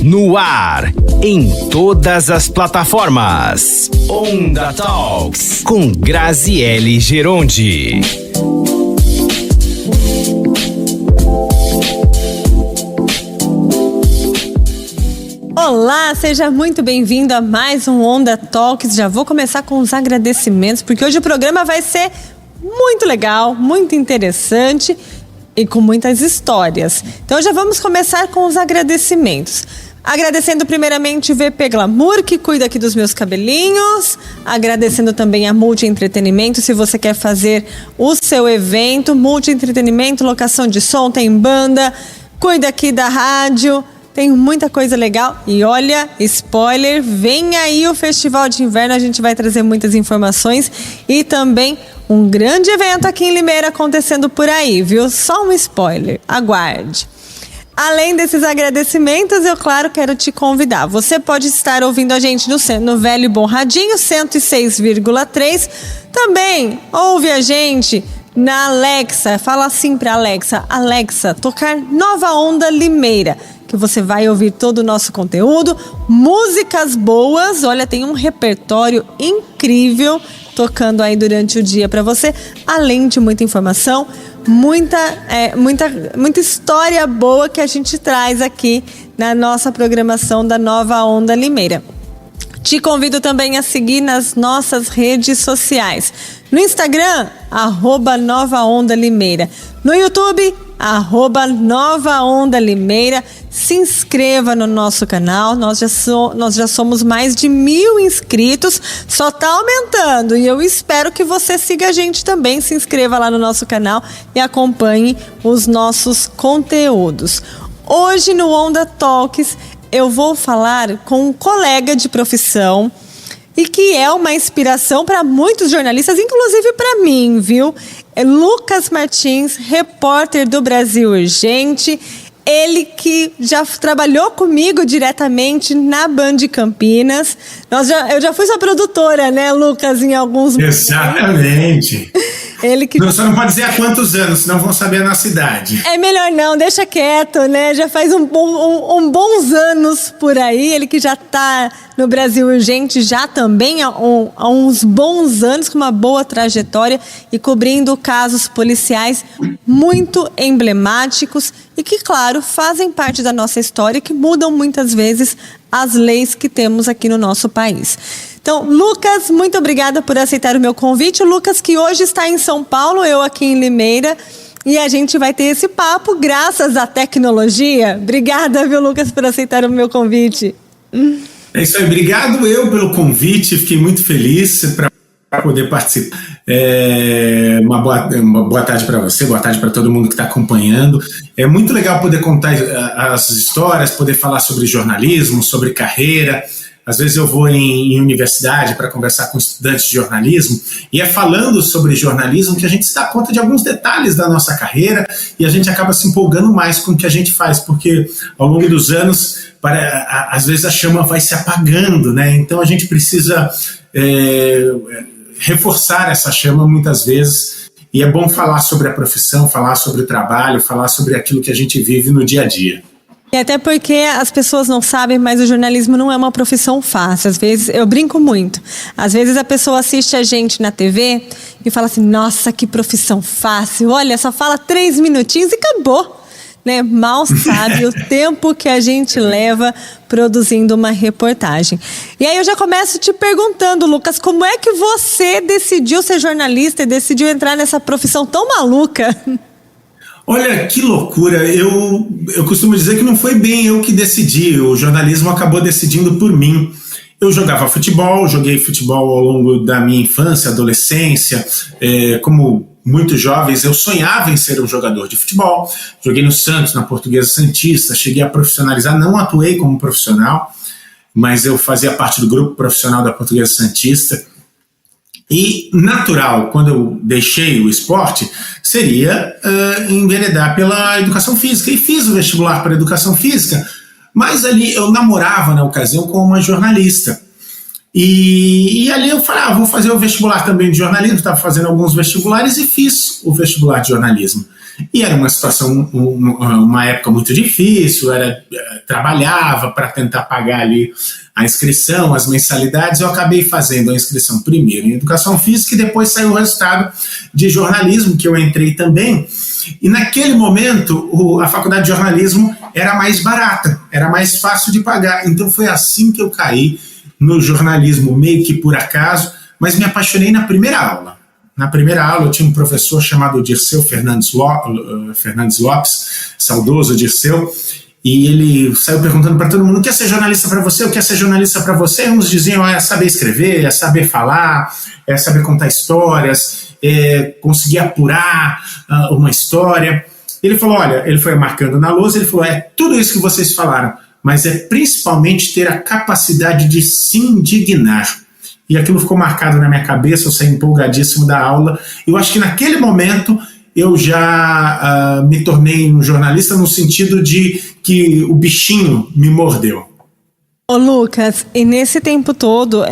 No ar, em todas as plataformas. Onda Talks, com Graziele Gerondi. Olá, seja muito bem-vindo a mais um Onda Talks. Já vou começar com os agradecimentos, porque hoje o programa vai ser muito legal, muito interessante e com muitas histórias. Então já vamos começar com os agradecimentos. Agradecendo primeiramente o VP Glamour, que cuida aqui dos meus cabelinhos. Agradecendo também a Multi Entretenimento, se você quer fazer o seu evento. Multi Entretenimento, locação de som, tem banda, cuida aqui da rádio. Tem muita coisa legal e olha, spoiler, vem aí o Festival de Inverno, a gente vai trazer muitas informações e também um grande evento aqui em Limeira acontecendo por aí, viu? Só um spoiler, aguarde. Além desses agradecimentos, eu, claro, quero te convidar. Você pode estar ouvindo a gente no Velho e Bom Radinho, 106,3. Também ouve a gente na Alexa, fala assim pra Alexa, Alexa, tocar Nova Onda Limeira, que você vai ouvir todo o nosso conteúdo, músicas boas, olha, tem um repertório incrível tocando aí durante o dia para você, além de muita informação, muita história boa que a gente traz aqui na nossa programação da Nova Onda Limeira. Te convido também a seguir nas nossas redes sociais. No Instagram, @Nova Onda Limeira. No YouTube, @Nova Onda Limeira. Se inscreva no nosso canal. Nós já somos mais de 1.000 inscritos. Só está aumentando. E eu espero que você siga a gente também. Se inscreva lá no nosso canal e acompanhe os nossos conteúdos. Hoje no Onda Talks, eu vou falar com um colega de profissão e que é uma inspiração para muitos jornalistas, inclusive para mim, viu? É Lucas Martins, repórter do Brasil Urgente. Ele que já trabalhou comigo diretamente na Band Campinas. Eu já fui sua produtora, né, Lucas, em alguns momentos. Exatamente. Ele que... Só não pode dizer há quantos anos, senão vão saber a nossa idade. É melhor não, deixa quieto, né? Já faz bons anos por aí. Ele que já está no Brasil Urgente já também há uns bons anos, com uma boa trajetória e cobrindo casos policiais muito emblemáticos e que, claro, fazem parte da nossa história e que mudam muitas vezes as leis que temos aqui no nosso país. Então, Lucas, muito obrigada por aceitar o meu convite. O Lucas, que hoje está em São Paulo, eu aqui em Limeira, e a gente vai ter esse papo graças à tecnologia. Obrigada, viu, Lucas, por aceitar o meu convite. É isso aí, obrigado eu pelo convite, fiquei muito feliz para poder participar. Uma boa tarde para você, boa tarde para todo mundo que está acompanhando. É muito legal poder contar as histórias, poder falar sobre jornalismo, sobre carreira. Às vezes eu vou em universidade para conversar com estudantes de jornalismo e é falando sobre jornalismo que a gente se dá conta de alguns detalhes da nossa carreira e a gente acaba se empolgando mais com o que a gente faz, porque ao longo dos anos, às vezes a chama vai se apagando, né? Então a gente precisa reforçar essa chama muitas vezes e é bom falar sobre a profissão, falar sobre o trabalho, falar sobre aquilo que a gente vive no dia a dia. E até porque as pessoas não sabem, mas o jornalismo não é uma profissão fácil. Às vezes, eu brinco muito. Às vezes a pessoa assiste a gente na TV e fala assim, nossa, que profissão fácil. Olha, só fala 3 minutinhos e acabou. Né? Mal sabe o tempo que a gente leva produzindo uma reportagem. E aí eu já começo te perguntando, Lucas, como é que você decidiu ser jornalista e decidiu entrar nessa profissão tão maluca? Olha, que loucura, eu costumo dizer que não foi bem eu que decidi, o jornalismo acabou decidindo por mim. Eu jogava futebol, joguei futebol ao longo da minha infância, adolescência, como muitos jovens, eu sonhava em ser um jogador de futebol, joguei no Santos, na Portuguesa Santista, cheguei a profissionalizar, não atuei como profissional, mas eu fazia parte do grupo profissional da Portuguesa Santista. E natural, quando eu deixei o esporte, seria enveredar pela educação física. E fiz o vestibular para educação física, mas ali eu namorava na ocasião com uma jornalista. E ali eu falei, vou fazer o vestibular também de jornalismo, estava fazendo alguns vestibulares e fiz o vestibular de jornalismo. E era uma situação, uma época muito difícil, trabalhava para tentar pagar ali a inscrição, as mensalidades. Eu acabei fazendo a inscrição primeiro em Educação Física e depois saiu o resultado de jornalismo, que eu entrei também. E naquele momento, a faculdade de jornalismo era mais barata, era mais fácil de pagar. Então foi assim que eu caí no jornalismo, meio que por acaso, mas me apaixonei na primeira aula. Na primeira aula eu tinha um professor chamado Dirceu Fernandes Lopes, saudoso Dirceu, e ele saiu perguntando para todo mundo: o que é ser jornalista para você? O que é ser jornalista para você? Uns diziam: é saber escrever, é saber falar, é saber contar histórias, é conseguir apurar uma história. Ele falou: olha, ele foi marcando na lousa, ele falou: é tudo isso que vocês falaram, mas é principalmente ter a capacidade de se indignar. E aquilo ficou marcado na minha cabeça, eu saí empolgadíssimo da aula. Eu acho que naquele momento eu já me tornei um jornalista no sentido de que o bichinho me mordeu. Ô Lucas, e nesse tempo todo,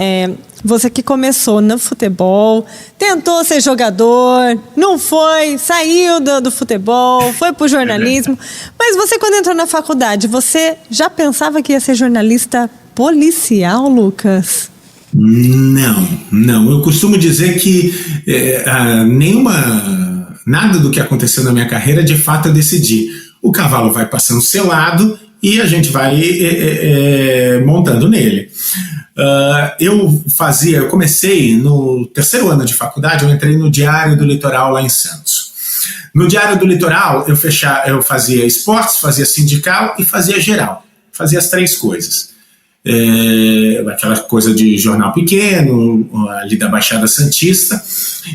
você que começou no futebol, tentou ser jogador, não foi, saiu do futebol, foi pro jornalismo, mas você quando entrou na faculdade, você já pensava que ia ser jornalista policial, Lucas? Não. Eu costumo dizer que nada do que aconteceu na minha carreira, de fato, eu decidi. O cavalo vai passando selado e a gente vai montando nele. Eu comecei no terceiro ano de faculdade, eu entrei no Diário do Litoral lá em Santos. No Diário do Litoral eu fazia esportes, fazia sindical e fazia geral. Fazia as três coisas. Aquela coisa de jornal pequeno, ali da Baixada Santista,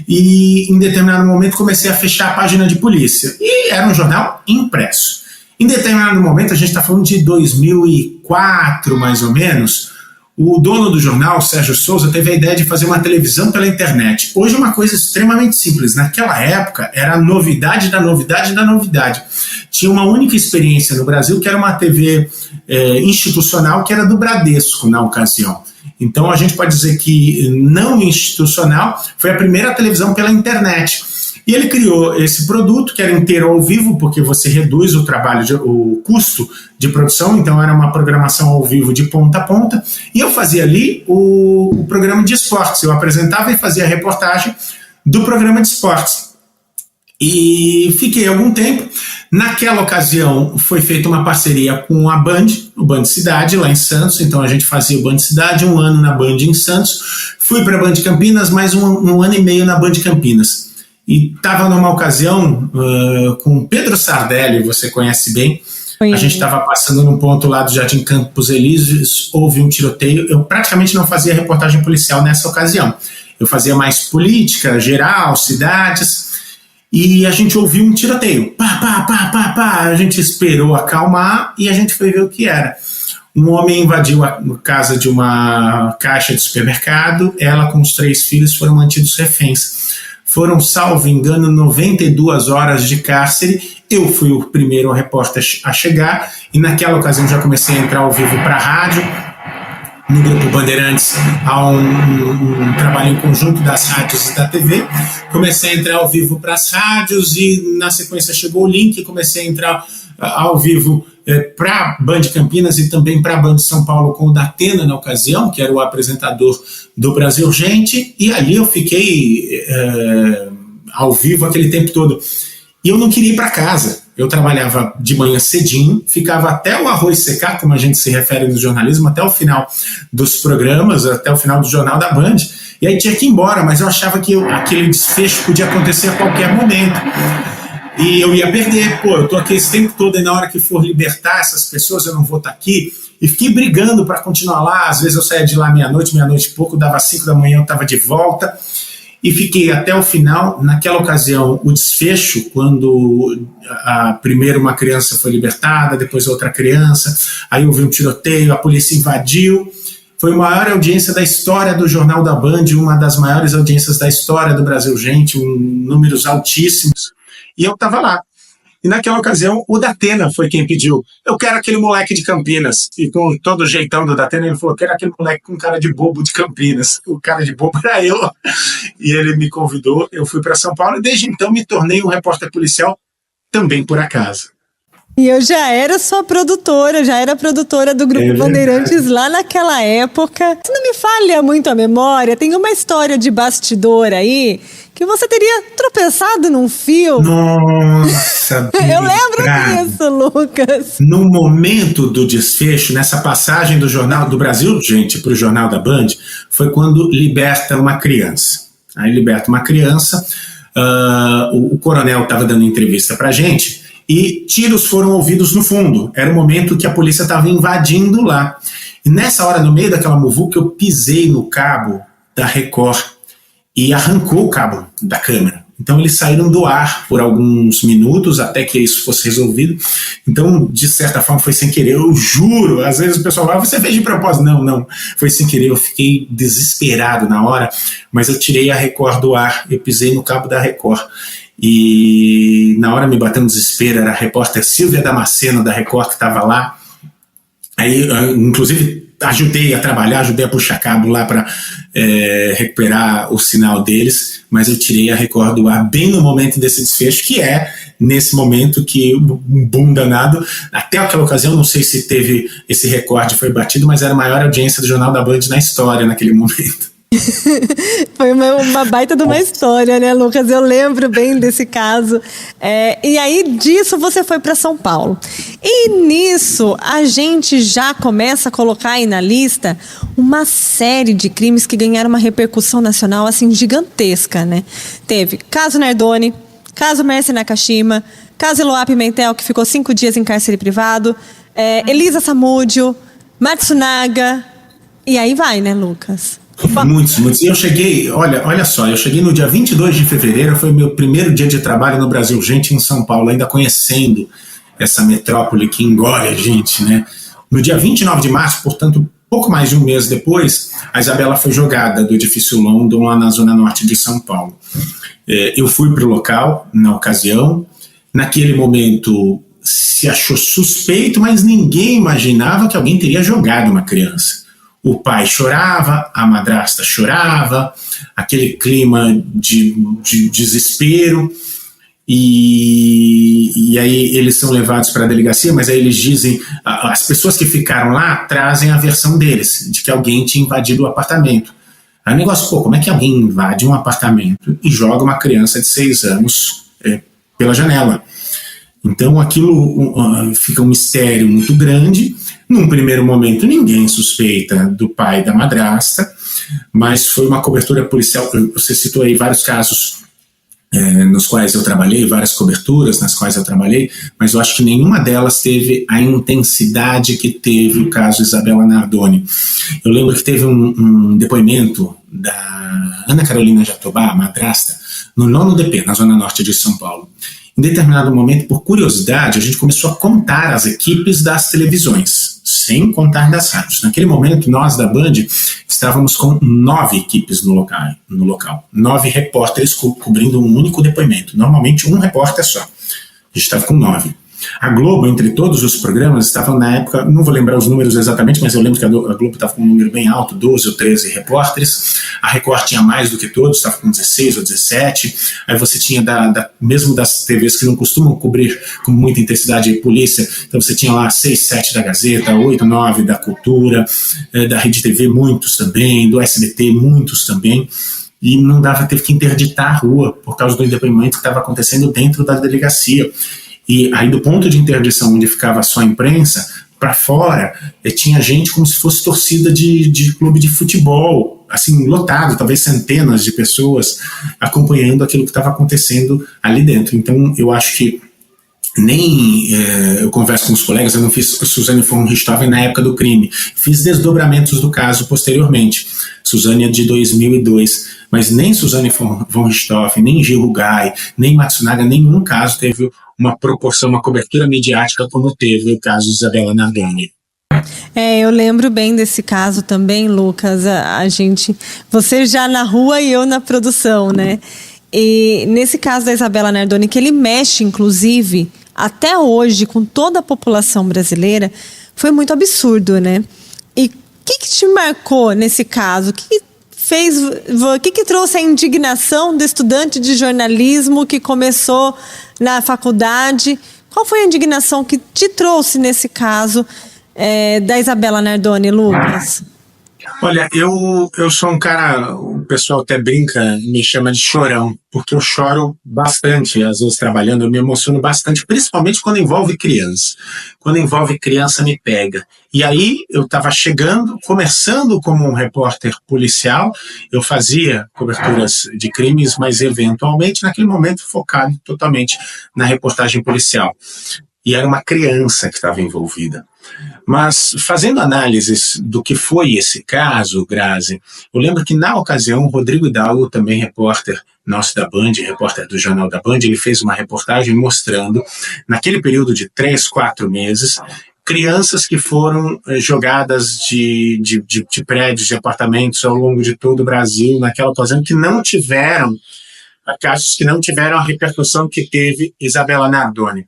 e em determinado momento comecei a fechar a página de polícia, e era um jornal impresso. Em determinado momento, a gente está falando de 2004 mais ou menos, o dono do jornal, Sérgio Souza, teve a ideia de fazer uma televisão pela internet. Hoje é uma coisa extremamente simples. Naquela época era a novidade da novidade da novidade. Tinha uma única experiência no Brasil, que era uma TV institucional, que era do Bradesco na ocasião. Então a gente pode dizer que não institucional foi a primeira televisão pela internet. E ele criou esse produto, que era inteiro ao vivo, porque você reduz o custo de produção, então era uma programação ao vivo de ponta a ponta, e eu fazia ali o programa de esportes, eu apresentava e fazia a reportagem do programa de esportes. E fiquei algum tempo. Naquela ocasião foi feita uma parceria com a Band, o Band Cidade, lá em Santos, então a gente fazia o Band Cidade, 1 ano na Band em Santos, fui para a Band Campinas, mais um ano e meio na Band Campinas. E estava numa ocasião com Pedro Sardelli, você conhece bem. A gente estava passando num ponto lá do Jardim Campos Elíseos, houve um tiroteio. Eu praticamente não fazia reportagem policial nessa ocasião. Eu fazia mais política, geral, cidades. E a gente ouviu um tiroteio. Pá, pá, pá, pá, pá. A gente esperou acalmar e a gente foi ver o que era. Um homem invadiu a casa de uma caixa de supermercado. Ela com os 3 filhos foram mantidos reféns. Foram, salvo engano, 92 horas de cárcere. Eu fui o primeiro repórter a chegar e naquela ocasião já comecei a entrar ao vivo para a rádio. No Grupo Bandeirantes há um trabalho em conjunto das rádios e da TV. Comecei a entrar ao vivo para as rádios e na sequência chegou o link e comecei a entrar ao vivo para a Band Campinas e também para a Band São Paulo com o Datena na ocasião, que era o apresentador do Brasil Urgente, e ali eu fiquei ao vivo aquele tempo todo. E eu não queria ir para casa. Eu trabalhava de manhã cedinho, ficava até o arroz secar, como a gente se refere no jornalismo, até o final dos programas, até o final do Jornal da Band, e aí tinha que ir embora, mas eu achava que aquele desfecho podia acontecer a qualquer momento. E eu ia perder, eu tô aqui esse tempo todo e na hora que for libertar essas pessoas eu não vou estar aqui. E fiquei brigando para continuar lá, às vezes eu saía de lá meia-noite e pouco, dava 5 da manhã, eu estava de volta. E fiquei até o final. Naquela ocasião, o desfecho, quando primeiro uma criança foi libertada, depois outra criança, aí houve um tiroteio, a polícia invadiu. Foi a maior audiência da história do Jornal da Band, uma das maiores audiências da história do Brasil Gente, números altíssimos. E eu estava lá. E naquela ocasião, o Datena foi quem pediu. Eu quero aquele moleque de Campinas. E com todo o jeitão do Datena, ele falou, eu quero aquele moleque com cara de bobo de Campinas. O cara de bobo era eu. E ele me convidou, eu fui para São Paulo. E desde então me tornei um repórter policial, também por acaso. E eu já era sua produtora, já era produtora do Grupo Bandeirantes lá naquela época. Se não me falha muito a memória, tem uma história de bastidor aí que você teria tropeçado num fio. Nossa, eu lembro disso, Lucas. No momento do desfecho, nessa passagem do Jornal do Brasil, gente, para o Jornal da Band, foi quando liberta uma criança. Aí liberta uma criança, o coronel estava dando entrevista para a gente, e tiros foram ouvidos no fundo. Era o momento que a polícia estava invadindo lá. E nessa hora, no meio daquela muvuca, eu pisei no cabo da Record e arrancou o cabo da câmera. Então eles saíram do ar por alguns minutos até que isso fosse resolvido. Então, de certa forma, foi sem querer. Eu juro, às vezes o pessoal fala, você fez de propósito. Não, foi sem querer. Eu fiquei desesperado na hora, mas eu tirei a Record do ar, eu pisei no cabo da Record. E na hora me bateu um desespero, era a repórter Silvia Damasceno da Record que estava lá. Aí, inclusive, ajudei a trabalhar, ajudei a puxar cabo lá para recuperar o sinal deles, mas eu tirei a Record do ar bem no momento desse desfecho, que é nesse momento que um boom danado, até aquela ocasião, não sei se teve esse recorde, foi batido, mas era a maior audiência do Jornal da Band na história naquele momento. Foi uma baita de uma história, né, Lucas? Eu lembro bem desse caso. E aí, disso, você foi para São Paulo. E nisso, a gente já começa a colocar aí na lista uma série de crimes que ganharam uma repercussão nacional, assim, gigantesca, né? Teve caso Nardoni, caso Mércia Nakashima, caso Eloá Pimentel, que ficou 5 dias em cárcere privado, Elisa Samúdio, Matsunaga, e aí vai, né, Lucas? Muitos. E eu cheguei, olha só, eu cheguei no dia 22 de fevereiro, foi meu primeiro dia de trabalho no Brasil, gente, em São Paulo, ainda conhecendo essa metrópole que engole a gente, né? No dia 29 de março, portanto, pouco mais de um mês depois, a Isabela foi jogada do edifício London, lá na zona norte de São Paulo. Eu fui para o local, na ocasião, naquele momento se achou suspeito, mas ninguém imaginava que alguém teria jogado uma criança. O pai chorava, a madrasta chorava, aquele clima de desespero, e aí eles são levados para a delegacia, mas aí eles dizem, as pessoas que ficaram lá trazem a versão deles, de que alguém tinha invadido o apartamento. Aí o negócio, como é que alguém invade um apartamento e joga uma criança de 6 anos pela janela? Então aquilo fica um mistério muito grande. Num primeiro momento ninguém suspeita do pai e da madrasta, mas foi uma cobertura policial. Você citou aí vários casos nos quais eu trabalhei, várias coberturas nas quais eu trabalhei, mas eu acho que nenhuma delas teve a intensidade que teve o caso Isabela Nardoni. Eu lembro que teve um depoimento da Ana Carolina Jatobá, a madrasta, no 9º DP, na zona norte de São Paulo. Em determinado momento, por curiosidade, a gente começou a contar as equipes das televisões, sem contar das rádios. Naquele momento, nós da Band estávamos com 9 equipes no local. 9 repórteres cobrindo um único depoimento. Normalmente, um repórter só. A gente estava com 9. A Globo, entre todos os programas, estava na época, não vou lembrar os números exatamente, mas eu lembro que a Globo estava com um número bem alto, 12 ou 13 repórteres. A Record tinha mais do que todos, estava com 16 ou 17. Aí você tinha, mesmo das TVs que não costumam cobrir com muita intensidade a polícia, então você tinha lá 6, 7 da Gazeta, 8, 9 da Cultura, da Rede TV, muitos também, do SBT, muitos também. E não dava, teve que interditar a rua por causa do depoimento que estava acontecendo dentro da delegacia. E aí do ponto de interdição onde ficava só a imprensa, para fora tinha gente como se fosse torcida de clube de futebol, assim, lotado, talvez centenas de pessoas acompanhando aquilo que estava acontecendo ali dentro. Então eu acho que eu converso com os colegas, eu não fiz Suzane von Richthofen na época do crime, fiz desdobramentos do caso posteriormente, Suzane é de 2002, mas nem Suzane von Richthofen, nem Gil Rugai, nem Matsunaga, nenhum caso teve uma proporção, uma cobertura midiática como teve o caso de Isabela Nardoni. Eu lembro bem desse caso também, Lucas, você já na rua e eu na produção, né? E nesse caso da Isabela Nardoni, que ele mexe, inclusive, até hoje, com toda a população brasileira, foi muito absurdo, né? E o que te marcou nesse caso? O que trouxe a indignação do estudante de jornalismo que começou na faculdade? Qual foi a indignação que te trouxe nesse caso da Isabela Nardoni, Lucas? Olha, eu sou um cara, o pessoal até brinca, me chama de chorão, porque eu choro bastante, às vezes trabalhando, eu me emociono bastante, principalmente quando envolve criança. Quando envolve criança, me pega. E aí, eu estava começando como um repórter policial, eu fazia coberturas de crimes, mas eventualmente, naquele momento, focado totalmente na reportagem policial. E era uma criança que estava envolvida. Mas, fazendo análises do que foi esse caso, Grazi, eu lembro que, na ocasião, o Rodrigo Hidalgo, também repórter nosso da Band, repórter do Jornal da Band, ele fez uma reportagem mostrando, naquele período de 3, 4 meses, crianças que foram jogadas de prédios, de apartamentos ao longo de todo o Brasil, naquela ocasião, que não tiveram, casos que não tiveram a repercussão que teve Isabela Nardoni.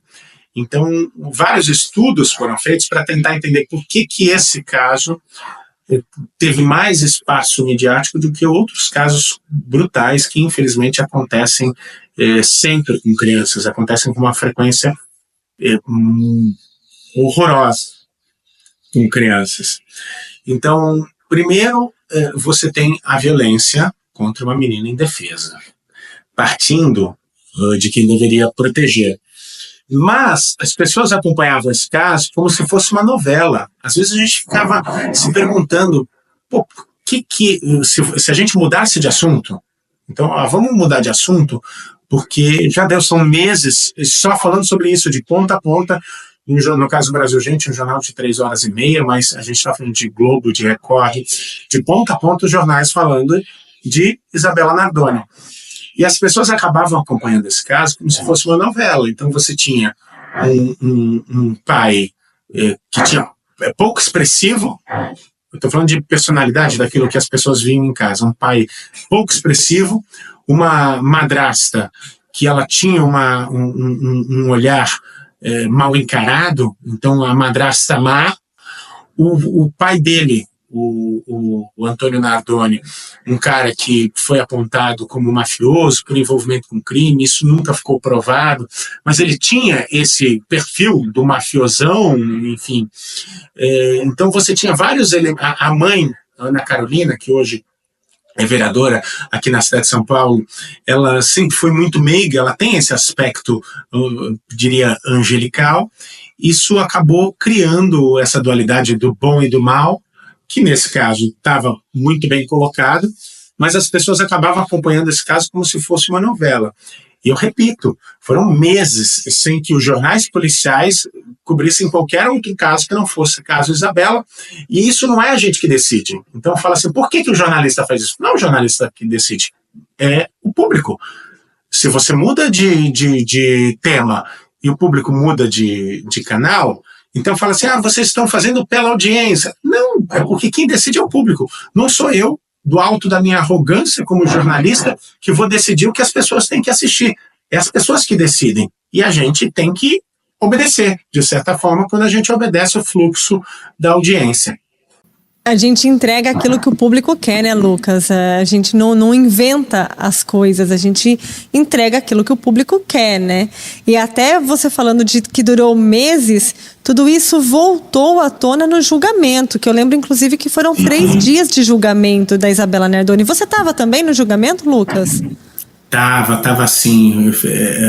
Então, vários estudos foram feitos para tentar entender por que esse caso teve mais espaço midiático do que outros casos brutais que, infelizmente, acontecem sempre com crianças, acontecem com uma frequência horrorosa com crianças. Então, primeiro, você tem a violência contra uma menina indefesa, partindo de quem deveria proteger. Mas as pessoas acompanhavam esse caso como se fosse uma novela. Às vezes a gente ficava se perguntando, se a gente mudasse de assunto, então vamos mudar de assunto, porque são meses só falando sobre isso de ponta a ponta, no caso do Brasil Gente, um jornal de 3h30, mas a gente está falando de Globo, de Record, de ponta a ponta os jornais falando de Isabela Nardoni. E as pessoas acabavam acompanhando esse caso como se fosse uma novela. Então você tinha um pai que tinha pouco expressivo, eu estou falando de personalidade daquilo que as pessoas viam em casa, um pai pouco expressivo, uma madrasta que ela tinha um olhar mal encarado, então a madrasta má, o pai dele, o Antônio Nardoni, um cara que foi apontado como mafioso por envolvimento com crime, isso nunca ficou provado, mas ele tinha esse perfil do mafiosão, enfim. Então você tinha vários elementos. A mãe, Ana Carolina, que hoje é vereadora aqui na cidade de São Paulo, ela sempre foi muito meiga, ela tem esse aspecto, eu diria, angelical. Isso acabou criando essa dualidade do bom e do mal, que nesse caso estava muito bem colocado, mas as pessoas acabavam acompanhando esse caso como se fosse uma novela. E eu repito, foram meses sem que os jornais policiais cobrissem qualquer outro caso que não fosse o caso Isabela, e isso não é a gente que decide. Então fala assim, por que o jornalista faz isso? Não é o jornalista que decide, é o público. Se você muda de tema e o público muda de canal, então fala assim, vocês estão fazendo pela audiência. Não, é porque quem decide é o público. Não sou eu, do alto da minha arrogância como jornalista, que vou decidir o que as pessoas têm que assistir. É as pessoas que decidem. E a gente tem que obedecer, de certa forma, quando a gente obedece o fluxo da audiência. A gente entrega aquilo que o público quer, né, Lucas? A gente não inventa as coisas, a gente entrega aquilo que o público quer, né? E até você falando de que durou meses, tudo isso voltou à tona no julgamento, que eu lembro, inclusive, que foram 3 dias de julgamento da Isabela Nardoni. Você estava também no julgamento, Lucas? Tava sim.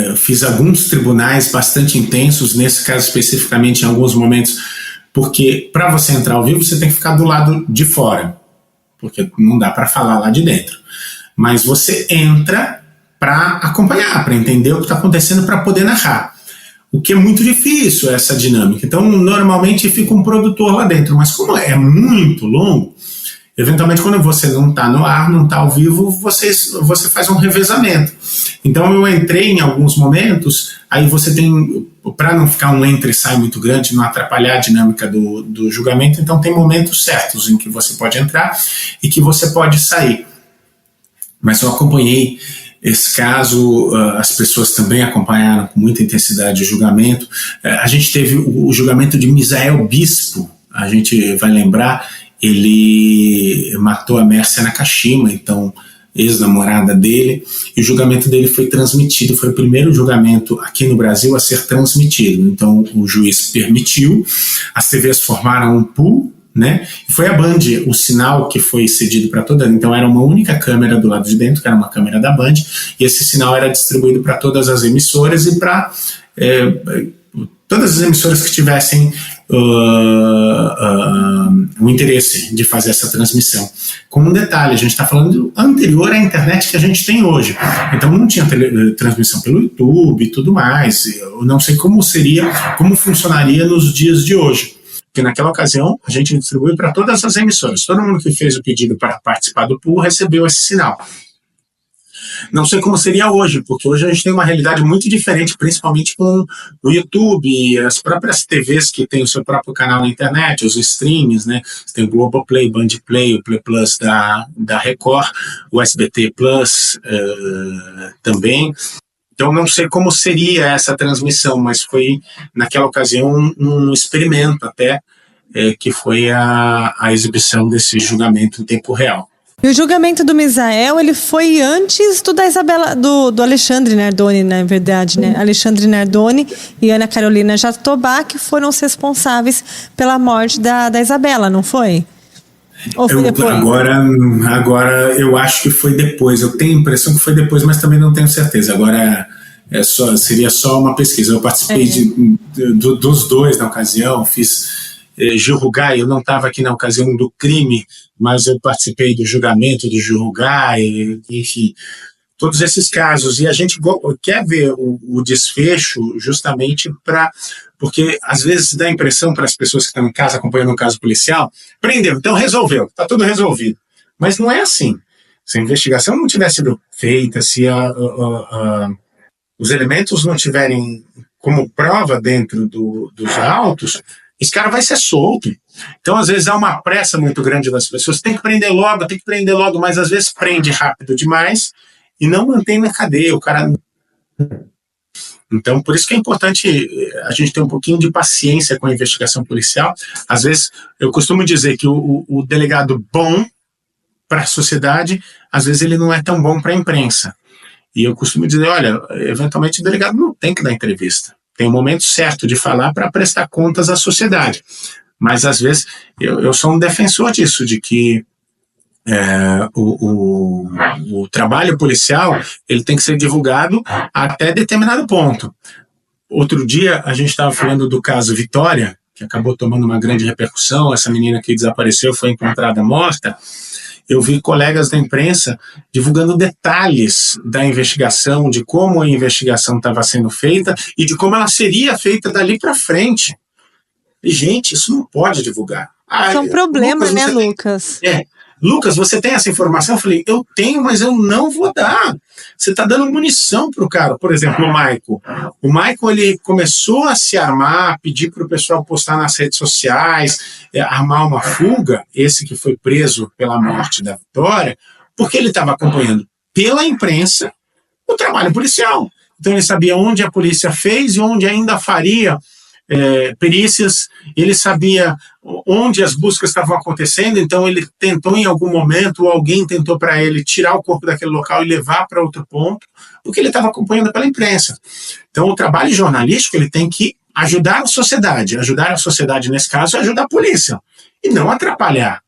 Eu fiz alguns tribunais bastante intensos, nesse caso especificamente, em alguns momentos, porque para você entrar ao vivo você tem que ficar do lado de fora, porque não dá para falar lá de dentro. Mas você entra para acompanhar, para entender o que está acontecendo, para poder narrar. O que é muito difícil, essa dinâmica. Então, normalmente fica um produtor lá dentro, mas como é muito longo, eventualmente quando você não está no ar, não está ao vivo, você faz um revezamento. Então eu entrei em alguns momentos, aí você tem, para não ficar um entra e sai muito grande, não atrapalhar a dinâmica do julgamento, então tem momentos certos em que você pode entrar e que você pode sair. Mas eu acompanhei esse caso, as pessoas também acompanharam com muita intensidade o julgamento. A gente teve o julgamento de Misael Bispo, a gente vai lembrar, ele matou a Mércia Nakashima, então ex-namorada dele, e o julgamento dele foi transmitido, foi o primeiro julgamento aqui no Brasil a ser transmitido. Então o juiz permitiu, as TVs formaram um pool, né? E foi a Band o sinal que foi cedido para toda, então era uma única câmera do lado de dentro, que era uma câmera da Band, e esse sinal era distribuído para todas as emissoras e para todas as emissoras que tivessem o interesse de fazer essa transmissão. Com um detalhe, a gente está falando anterior à internet que a gente tem hoje, então não tinha transmissão pelo YouTube e tudo mais. Eu não sei como funcionaria nos dias de hoje, porque naquela ocasião a gente distribuiu para todas as emissoras, todo mundo que fez o pedido para participar do pool recebeu esse sinal. Não sei como seria hoje, porque hoje a gente tem uma realidade muito diferente, principalmente com o YouTube, as próprias TVs que têm o seu próprio canal na internet, os streams, né? Você tem o Globoplay, Bandplay, o Play Plus da Record, o SBT Plus também. Então não sei como seria essa transmissão, mas foi naquela ocasião um experimento até, que foi a exibição desse julgamento em tempo real. E o julgamento do Misael, ele foi antes do da Isabela, do Alexandre Nardoni, na verdade, né? Alexandre Nardoni e Ana Carolina Jatobá, que foram os responsáveis pela morte da Isabela, não foi? Ou foi depois? Agora eu acho que foi depois. Eu tenho a impressão que foi depois, mas também não tenho certeza. Agora seria só uma pesquisa. Eu participei dos dois na ocasião, fiz Gil Rugai. Eu não estava aqui na ocasião do crime, mas eu participei do julgamento do Gil Rugai, enfim, todos esses casos. E a gente quer ver o desfecho justamente porque às vezes dá a impressão para as pessoas que estão em casa acompanhando um caso policial, prendeu, então resolveu, está tudo resolvido. Mas não é assim. Se a investigação não tiver sido feita, se os elementos não tiverem como prova dentro dos autos, esse cara vai ser solto. Então, às vezes, há uma pressa muito grande das pessoas. Tem que prender logo, mas às vezes prende rápido demais e não mantém na cadeia. O cara. Então, por isso que é importante a gente ter um pouquinho de paciência com a investigação policial. Às vezes, eu costumo dizer que o delegado bom para a sociedade, às vezes ele não é tão bom para a imprensa. E eu costumo dizer, olha, eventualmente o delegado não tem que dar entrevista. Tem um momento certo de falar para prestar contas à sociedade. Mas, às vezes, eu sou um defensor disso, de que o trabalho policial ele tem que ser divulgado até determinado ponto. Outro dia, a gente estava falando do caso Vitória, que acabou tomando uma grande repercussão. Essa menina que desapareceu foi encontrada morta. Eu vi colegas da imprensa divulgando detalhes da investigação, de como a investigação estava sendo feita e de como ela seria feita dali para frente. E, gente, isso não pode divulgar. Isso é um problema, Lucas, né, Lucas? Lucas, você tem essa informação? Eu falei, eu tenho, mas eu não vou dar. Você está dando munição para o cara. Por exemplo, o Michael. O Michael, ele começou a se armar, pedir para o pessoal postar nas redes sociais, armar uma fuga, esse que foi preso pela morte da Vitória, porque ele estava acompanhando pela imprensa o trabalho policial. Então ele sabia onde a polícia fez e onde ainda faria perícias, ele sabia onde as buscas estavam acontecendo, então ele tentou em algum momento, ou alguém tentou para ele tirar o corpo daquele local e levar para outro ponto, porque ele estava acompanhando pela imprensa. Então o trabalho jornalístico ele tem que ajudar a sociedade nesse caso é ajudar a polícia, e não atrapalhar.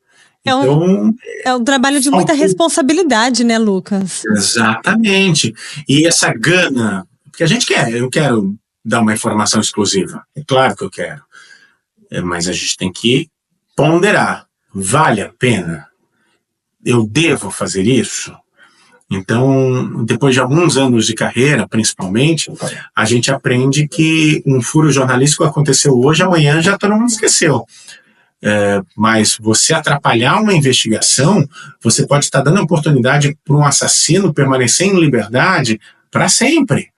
É um trabalho de muita responsabilidade, né, Lucas? Exatamente. E essa gana, porque a gente eu quero dar uma informação exclusiva. É claro que eu quero. Mas a gente tem que ponderar. Vale a pena? Eu devo fazer isso? Então, depois de alguns anos de carreira, principalmente, a gente aprende que um furo jornalístico aconteceu hoje, amanhã já todo mundo esqueceu. Mas você atrapalhar uma investigação, você pode estar dando a oportunidade para um assassino permanecer em liberdade para sempre.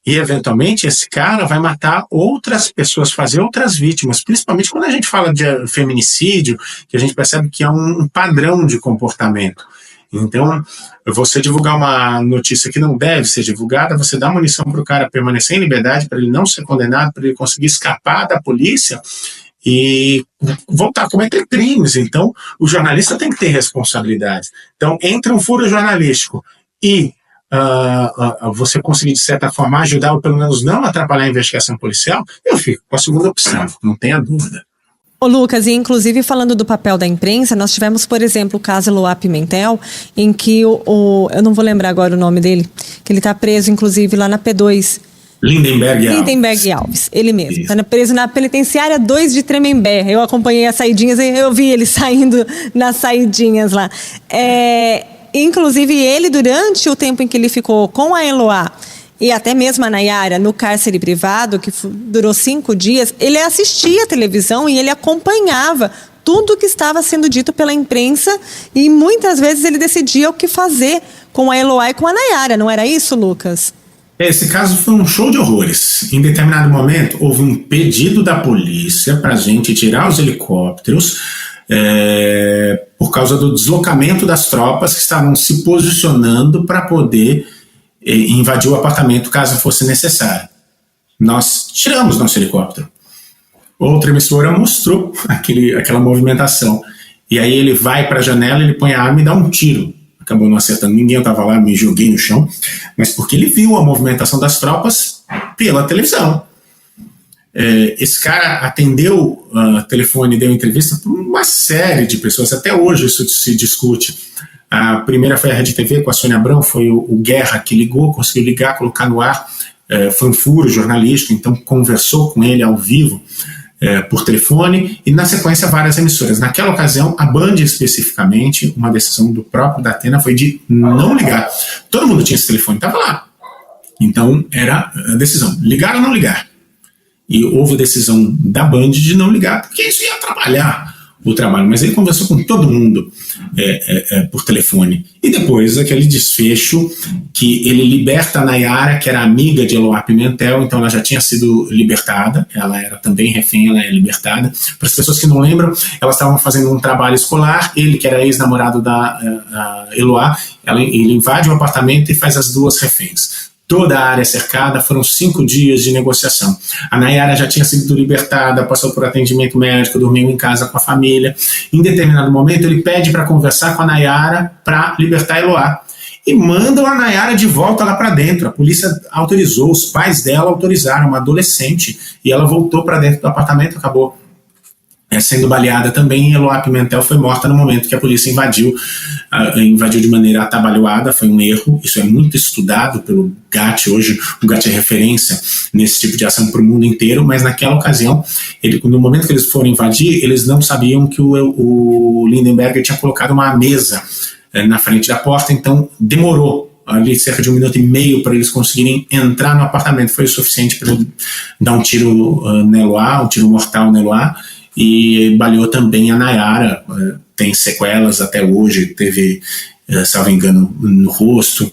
E, eventualmente, esse cara vai matar outras pessoas, fazer outras vítimas, principalmente quando a gente fala de feminicídio, que a gente percebe que é um padrão de comportamento. Então, você divulgar uma notícia que não deve ser divulgada, você dá munição para o cara permanecer em liberdade, para ele não ser condenado, para ele conseguir escapar da polícia e voltar a cometer crimes. Então, o jornalista tem que ter responsabilidade. Então, entre um furo jornalístico e você conseguir, de certa forma, ajudar ou pelo menos não atrapalhar a investigação policial, eu fico com a segunda opção, não tenha dúvida. Ô Lucas, e inclusive falando do papel da imprensa, nós tivemos, por exemplo, o caso Eloá Pimentel, em que eu não vou lembrar agora o nome dele, que ele está preso, inclusive, lá na P2. Lindenberg Alves, ele mesmo. Está preso na penitenciária 2 de Tremembé. Eu acompanhei as saidinhas e eu vi ele saindo nas saidinhas lá. Inclusive, ele, durante o tempo em que ele ficou com a Eloá, e até mesmo a Nayara, no cárcere privado, que durou 5 dias, ele assistia a televisão e ele acompanhava tudo o que estava sendo dito pela imprensa e muitas vezes ele decidia o que fazer com a Eloá e com a Nayara. Não era isso, Lucas? Esse caso foi um show de horrores. Em determinado momento, houve um pedido da polícia para a gente tirar os helicópteros por causa do deslocamento das tropas que estavam se posicionando para poder invadir o apartamento caso fosse necessário. Nós tiramos nosso helicóptero. Outra emissora mostrou aquela movimentação. E aí ele vai para a janela, ele põe a arma e dá um tiro. Acabou não acertando ninguém, eu estava lá, me joguei no chão. Mas porque ele viu a movimentação das tropas pela televisão. Esse cara atendeu o telefone e deu entrevista para uma série de pessoas. Até hoje isso se discute. A primeira foi a Rede TV com a Sônia Abrão, foi o Guerra que ligou, conseguiu ligar, colocar no ar, foi um furo jornalístico, então conversou com ele ao vivo por telefone, e na sequência várias emissoras. Naquela ocasião, a Band especificamente, uma decisão do próprio Datena foi de não ligar. Todo mundo tinha esse telefone, estava lá. Então era a decisão, ligar ou não ligar. E houve a decisão da Band de não ligar, porque isso ia atrapalhar o trabalho, mas ele conversou com todo mundo por telefone. E depois aquele desfecho que ele liberta a Nayara, que era amiga de Eloá Pimentel, então ela já tinha sido libertada, ela era também refém, ela é libertada. Para as pessoas que não lembram, elas estavam fazendo um trabalho escolar, ele que era ex-namorado da Eloá, ele invade o apartamento e faz as duas reféns. Toda a área cercada, foram 5 dias de negociação. A Nayara já tinha sido libertada, passou por atendimento médico, dormiu em casa com a família. Em determinado momento, ele pede para conversar com a Nayara para libertar a Eloá. E mandam a Nayara de volta lá para dentro. A polícia autorizou, os pais dela autorizaram, uma adolescente, e ela voltou para dentro do apartamento, acabou sendo baleada também. Eloá Pimentel foi morta no momento que a polícia invadiu de maneira atabalhoada. Foi um erro, isso é muito estudado pelo GAT. Hoje o GAT é referência nesse tipo de ação para o mundo inteiro, mas naquela ocasião, no momento que eles foram invadir, eles não sabiam que o Lindenberg tinha colocado uma mesa na frente da porta, então demorou ali cerca de 1 minuto e meio para eles conseguirem entrar no apartamento. Foi o suficiente para ele dar um tiro na Eloá, um tiro mortal na Eloá, e baleou também a Nayara. Tem sequelas até hoje, teve, salvo engano, no rosto,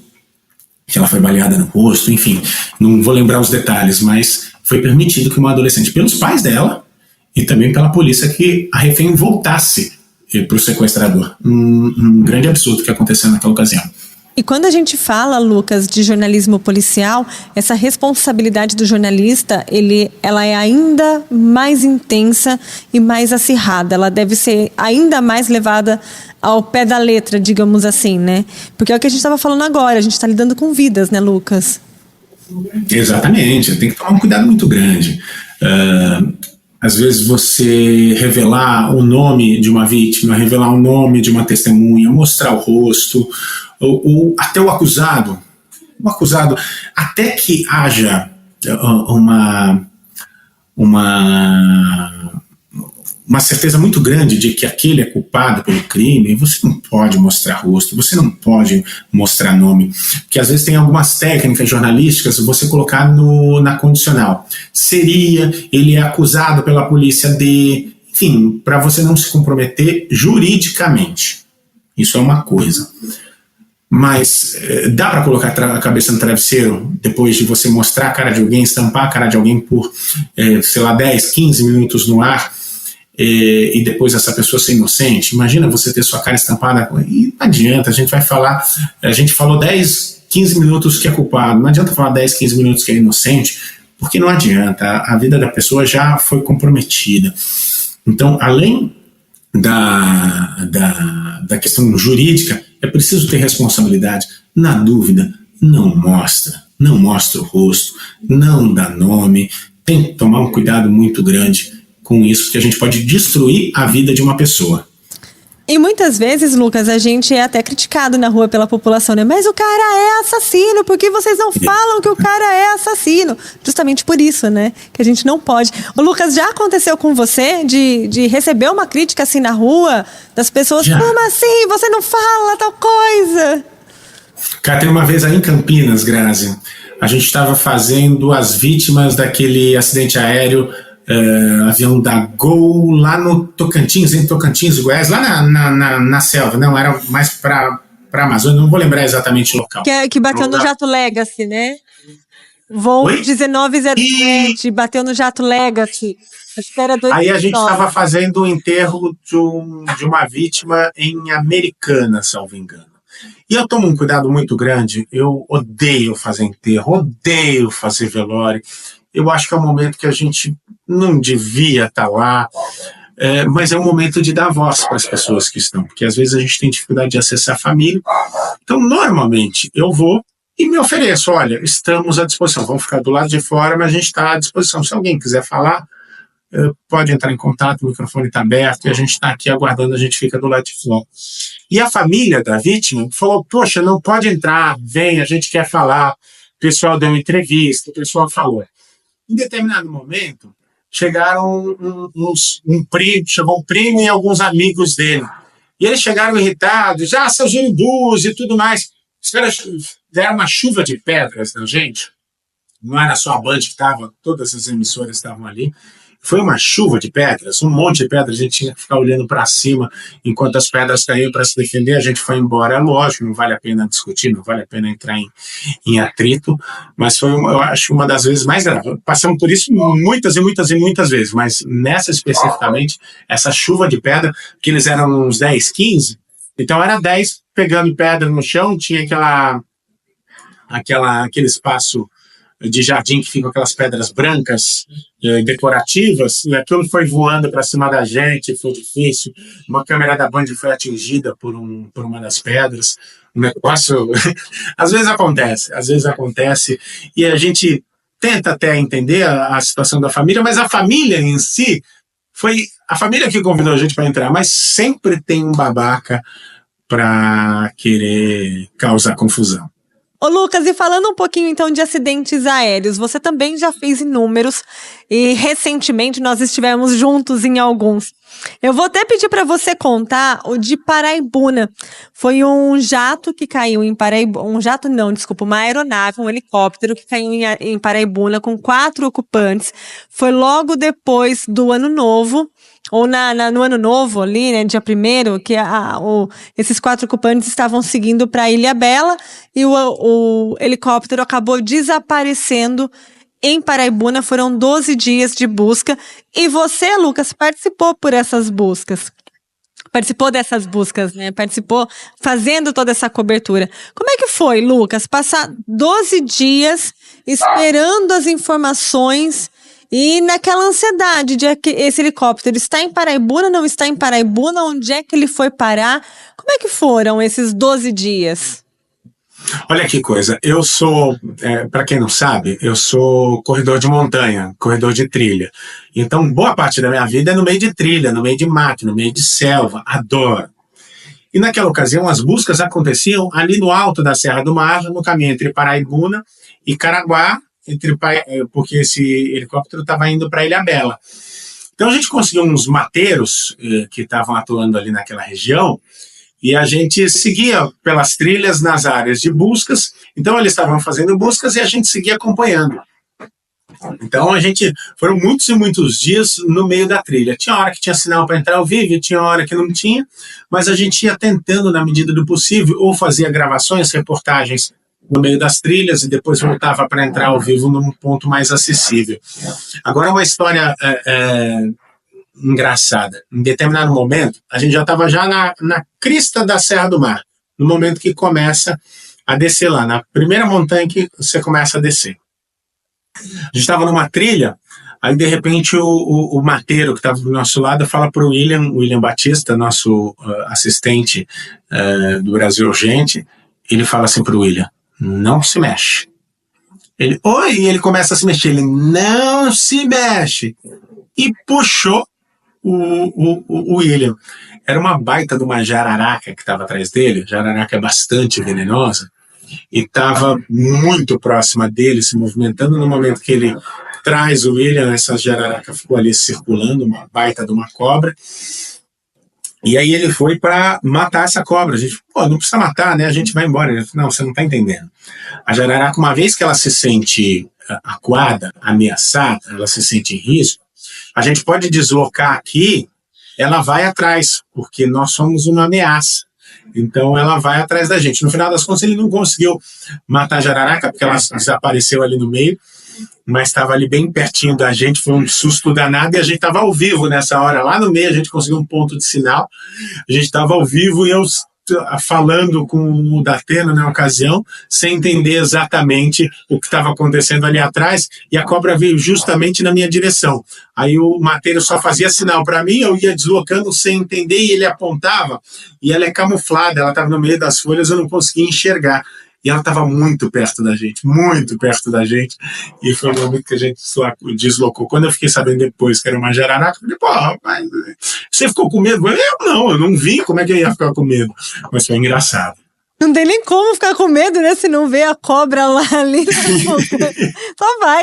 que ela foi baleada no rosto, enfim, não vou lembrar os detalhes, mas foi permitido que uma adolescente, pelos pais dela e também pela polícia, que a refém voltasse para o sequestrador. Um grande absurdo que aconteceu naquela ocasião. E quando a gente fala, Lucas, de jornalismo policial, essa responsabilidade do jornalista, ela é ainda mais intensa e mais acirrada. Ela deve ser ainda mais levada ao pé da letra, digamos assim, né? Porque é o que a gente estava falando agora, a gente está lidando com vidas, né, Lucas? Exatamente, tem que tomar um cuidado muito grande. Às vezes você revelar o nome de uma vítima, revelar o nome de uma testemunha, mostrar o rosto, ou até o acusado, até que haja uma certeza muito grande de que aquele é culpado pelo crime, você não pode mostrar rosto, você não pode mostrar nome, porque às vezes tem algumas técnicas jornalísticas, você colocar na condicional. Ele é acusado pela polícia enfim, para você não se comprometer juridicamente. Isso é uma coisa. Mas dá para colocar a cabeça no travesseiro depois de você mostrar a cara de alguém, estampar a cara de alguém por, 10, 15 minutos no ar, e depois essa pessoa ser inocente. Imagina você ter sua cara estampada, e não adianta, a gente falou 10, 15 minutos que é culpado, não adianta falar 10, 15 minutos que é inocente, porque não adianta, a vida da pessoa já foi comprometida. Então, além da questão jurídica, é preciso ter responsabilidade. Na dúvida, não mostra o rosto, não dá nome, tem que tomar um cuidado muito grande com isso, porque a gente pode destruir a vida de uma pessoa. E muitas vezes, Lucas, a gente é até criticado na rua pela população, né? Mas o cara é assassino, por que vocês não falam que o cara é assassino? Justamente por isso, né? Que a gente não pode. Ô, Lucas, já aconteceu com você de receber uma crítica assim na rua, das pessoas, Já. Como assim? Você não fala tal coisa? Cara, tem uma vez aí em Campinas, Grazi, a gente estava fazendo as vítimas daquele acidente aéreo, avião da Gol lá no Tocantins, em Tocantins, Goiás, lá na selva, não, era mais para Amazônia, não vou lembrar exatamente o local. Que bateu no Jato Legacy, né? Voo 1907, bateu no Jato Legacy. Acho que era 2009. Aí a gente estava fazendo o enterro de uma vítima em Americana, salvo engano. E eu tomo um cuidado muito grande, eu odeio fazer enterro, odeio fazer velório. Eu acho que é um momento que a gente não devia estar lá, mas é um momento de dar voz para as pessoas que estão, porque às vezes a gente tem dificuldade de acessar a família. Então, normalmente, eu vou e me ofereço, olha, estamos à disposição, vamos ficar do lado de fora, mas a gente está à disposição. Se alguém quiser falar, pode entrar em contato, o microfone está aberto e a gente está aqui aguardando, a gente fica do lado de fora. E a família da vítima falou, poxa, não pode entrar, vem, a gente quer falar. O pessoal deu uma entrevista, o pessoal falou. Em determinado momento, chegaram chegou um primo e alguns amigos dele. E eles chegaram irritados, seus urubus e tudo mais. Os caras deram uma chuva de pedras na gente. Não era só a Band que estava, todas as emissoras estavam ali. Foi uma chuva de pedras, um monte de pedras, a gente tinha que ficar olhando para cima enquanto as pedras caíam para se defender. A gente foi embora, lógico, não vale a pena discutir, não vale a pena entrar em atrito, mas foi, eu acho, uma das vezes mais graves. Passamos por isso muitas e muitas e muitas vezes, mas nessa especificamente, essa chuva de pedra, que eles eram uns 10, 15, então era 10 pegando pedra no chão, tinha aquele espaço de jardim que ficam aquelas pedras brancas, decorativas, e aquilo foi voando para cima da gente, foi difícil. Uma câmera da Band foi atingida por uma das pedras. Um negócio, às vezes acontece, e a gente tenta até entender a situação da família, mas a família em si, foi a família que convidou a gente para entrar, mas sempre tem um babaca para querer causar confusão. Ô Lucas, e falando um pouquinho então de acidentes aéreos, você também já fez inúmeros e recentemente nós estivemos juntos em alguns. Eu vou até pedir para você contar o de Paraibuna. Foi um jato que caiu em Paraibuna, uma aeronave, um helicóptero que caiu em Paraibuna com 4 ocupantes. Foi logo depois do Ano Novo. Ou no Ano Novo, ali, né, dia 1º, que esses 4 ocupantes estavam seguindo para Ilhabela e o helicóptero acabou desaparecendo em Paraibuna. Foram 12 dias de busca. E você, Lucas, participou dessas buscas, né? Participou fazendo toda essa cobertura. Como é que foi, Lucas, passar 12 dias esperando as informações e naquela ansiedade de que esse helicóptero está em Paraibuna, não está em Paraibuna, onde é que ele foi parar? Como é que foram esses 12 dias? Olha que coisa, eu sou, para quem não sabe, eu sou corredor de montanha, corredor de trilha. Então, boa parte da minha vida é no meio de trilha, no meio de mato, no meio de selva, adoro. E naquela ocasião, as buscas aconteciam ali no alto da Serra do Mar, no caminho entre Paraibuna e Caraguá, porque esse helicóptero estava indo para Ilhabela. Então a gente conseguiu uns mateiros que estavam atuando ali naquela região e a gente seguia pelas trilhas nas áreas de buscas. Então eles estavam fazendo buscas e a gente seguia acompanhando. Então foram muitos e muitos dias no meio da trilha. Tinha hora que tinha sinal para entrar ao vivo, tinha hora que não tinha, mas a gente ia tentando na medida do possível ou fazia gravações, reportagens no meio das trilhas e depois voltava para entrar ao vivo num ponto mais acessível. Agora, uma história engraçada. Em determinado momento, a gente já estava na crista da Serra do Mar, no momento que começa a descer lá, na primeira montanha que você começa a descer. A gente estava numa trilha, aí de repente o mateiro que estava do nosso lado fala para o William Batista, nosso assistente do Brasil Urgente, ele fala assim para o William: não se mexe. Ele, oi, e ele começa a se mexer, ele não se mexe. E puxou o William. Era uma baita de uma jararaca que estava atrás dele, jararaca é bastante venenosa, e estava muito próxima dele, se movimentando. No momento que ele traz o William, essa jararaca ficou ali circulando, uma baita de uma cobra. E aí ele foi para matar essa cobra. A gente, não precisa matar, né? A gente vai embora. Ele falou: não, você não está entendendo. A jararaca, uma vez que ela se sente acuada, ameaçada, ela se sente em risco, a gente pode deslocar aqui, ela vai atrás, porque nós somos uma ameaça. Então ela vai atrás da gente. No final das contas, ele não conseguiu matar a jararaca, porque ela desapareceu ali no meio, mas estava ali bem pertinho da gente, foi um susto danado, e a gente estava ao vivo nessa hora, lá no meio a gente conseguiu um ponto de sinal, a gente estava ao vivo e eu falando com o Datena na ocasião, sem entender exatamente o que estava acontecendo ali atrás, e a cobra veio justamente na minha direção. Aí o mateiro só fazia sinal para mim, eu ia deslocando sem entender, e ele apontava, e ela é camuflada, ela estava no meio das folhas, eu não conseguia enxergar. E ela estava muito perto da gente, e foi o momento que a gente deslocou. Quando eu fiquei sabendo depois que era uma jararaca, eu falei: rapaz, você ficou com medo? Eu não vi, como é que eu ia ficar com medo? Mas foi engraçado. Não tem nem como ficar com medo, né? Se não vê a cobra lá ali.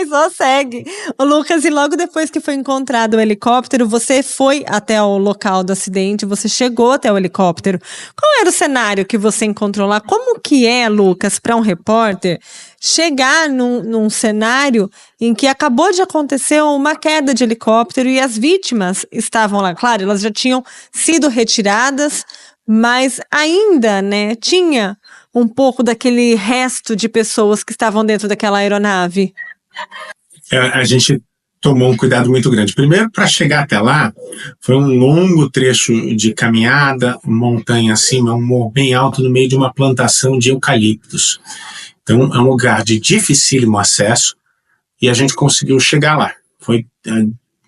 Só segue. Ô, Lucas, e logo depois que foi encontrado o helicóptero, você foi até o local do acidente, você chegou até o helicóptero. Qual era o cenário que você encontrou lá? Como que é, Lucas, para um repórter chegar num cenário em que acabou de acontecer uma queda de helicóptero e as vítimas estavam lá? Claro, elas já tinham sido retiradas, mas ainda, né, tinha um pouco daquele resto de pessoas que estavam dentro daquela aeronave. A gente tomou um cuidado muito grande. Primeiro, para chegar até lá, foi um longo trecho de caminhada, montanha acima, um morro bem alto no meio de uma plantação de eucaliptos. Então, é um lugar de dificílimo acesso e a gente conseguiu chegar lá.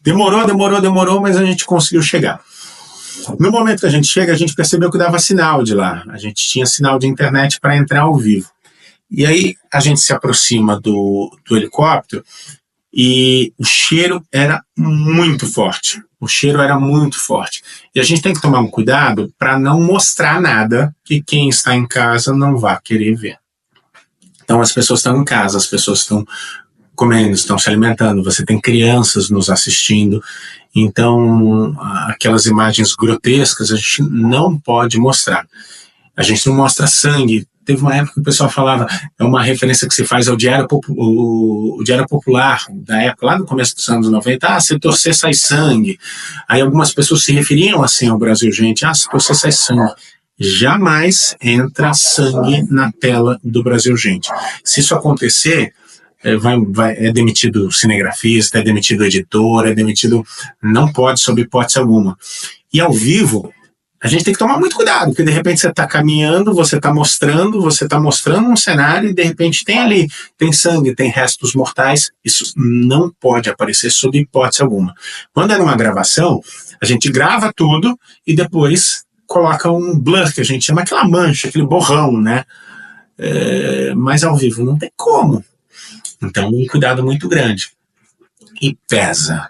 Demorou, mas a gente conseguiu chegar. No momento que a gente chega, a gente percebeu que dava sinal de lá. A gente tinha sinal de internet para entrar ao vivo. E aí a gente se aproxima do helicóptero e o cheiro era muito forte. E a gente tem que tomar um cuidado para não mostrar nada que quem está em casa não vá querer ver. Então as pessoas estão em casa, as pessoas estão comendo, estão se alimentando, você tem crianças nos assistindo, então aquelas imagens grotescas a gente não pode mostrar. A gente não mostra sangue. Teve uma época que o pessoal falava, é uma referência que se faz ao Diário Popular, da época, lá no começo dos anos 90, se torcer sai sangue. Aí algumas pessoas se referiam assim ao Brasil Urgente, se torcer sai sangue. Jamais entra sangue na tela do Brasil Urgente. Se isso acontecer, é demitido cinegrafista, é demitido editor, não pode sob hipótese alguma. E ao vivo, a gente tem que tomar muito cuidado, porque de repente você está caminhando, você está mostrando um cenário e de repente tem sangue, tem restos mortais, isso não pode aparecer sob hipótese alguma. Quando é numa gravação, a gente grava tudo e depois coloca um blur, que a gente chama aquela mancha, aquele borrão, né? Mas ao vivo não tem como. Então, um cuidado muito grande. E pesa.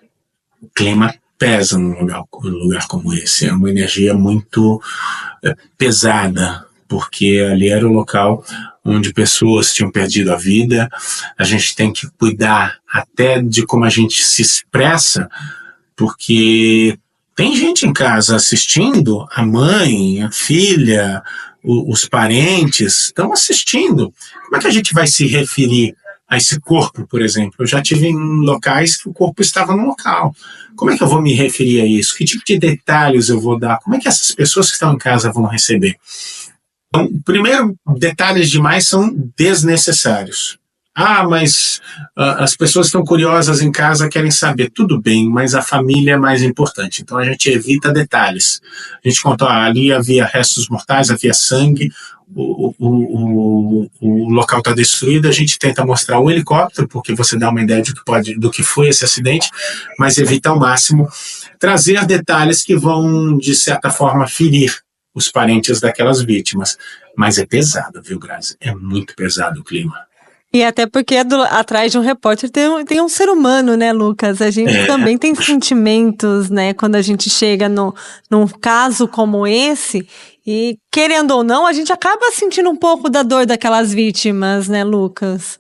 O clima pesa num lugar como esse. É uma energia muito pesada, porque ali era o local onde pessoas tinham perdido a vida. A gente tem que cuidar até de como a gente se expressa, porque tem gente em casa assistindo, a mãe, a filha, os parentes estão assistindo. Como é que a gente vai se referir a esse corpo, por exemplo? Eu já tive em locais que o corpo estava no local. Como é que eu vou me referir a isso? Que tipo de detalhes eu vou dar? Como é que essas pessoas que estão em casa vão receber? Então, primeiro, detalhes demais são desnecessários. Mas as pessoas estão curiosas em casa, querem saber. Tudo bem, mas a família é mais importante. Então a gente evita detalhes. A gente conta, ali havia restos mortais, havia sangue, o local está destruído, a gente tenta mostrar o helicóptero, porque você dá uma ideia do que foi esse acidente, mas evita ao máximo trazer detalhes que vão, de certa forma, ferir os parentes daquelas vítimas. Mas é pesado, viu, Grazi? É muito pesado o clima. E até porque atrás de um repórter tem um ser humano, né, Lucas? A gente também tem sentimentos, né, quando a gente chega num caso como esse, e querendo ou não, a gente acaba sentindo um pouco da dor daquelas vítimas, né, Lucas?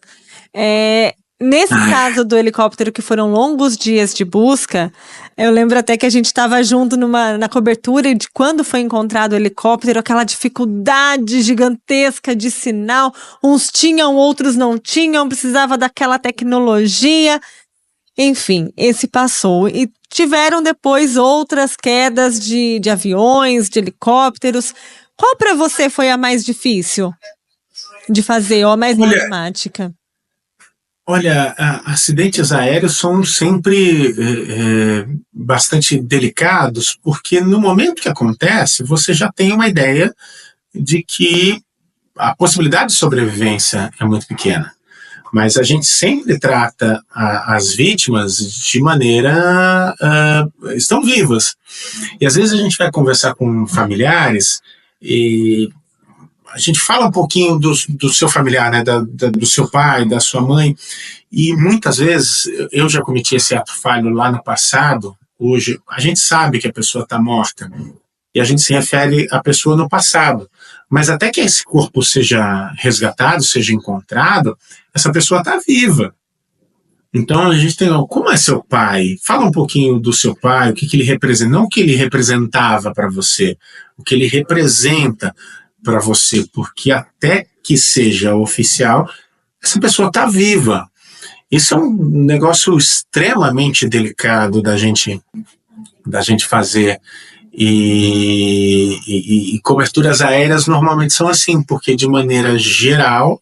Nesse caso do helicóptero, que foram longos dias de busca, eu lembro até que a gente estava junto na cobertura de quando foi encontrado o helicóptero, aquela dificuldade gigantesca de sinal, uns tinham, outros não tinham, precisava daquela tecnologia. Enfim, esse passou. E tiveram depois outras quedas de aviões, de helicópteros. Qual para você foi a mais difícil de fazer, ou a mais emblemática? Olha, acidentes aéreos são sempre bastante delicados, porque no momento que acontece, você já tem uma ideia de que a possibilidade de sobrevivência é muito pequena. Mas a gente sempre trata as vítimas de maneira... estão vivas. E às vezes a gente vai conversar com familiares e a gente fala um pouquinho do seu familiar, né, do seu pai, da sua mãe, e muitas vezes eu já cometi esse ato falho lá no passado. Hoje a gente sabe que a pessoa está morta e a gente se refere à pessoa no passado, mas até que esse corpo seja resgatado, seja encontrado, essa pessoa está viva. Então a gente tem, como é seu pai? Fala um pouquinho do seu pai, o que ele representa, não o que ele representava para você, o que ele representa para você, porque até que seja oficial, essa pessoa está viva. Isso é um negócio extremamente delicado da gente fazer. E coberturas aéreas normalmente são assim, porque de maneira geral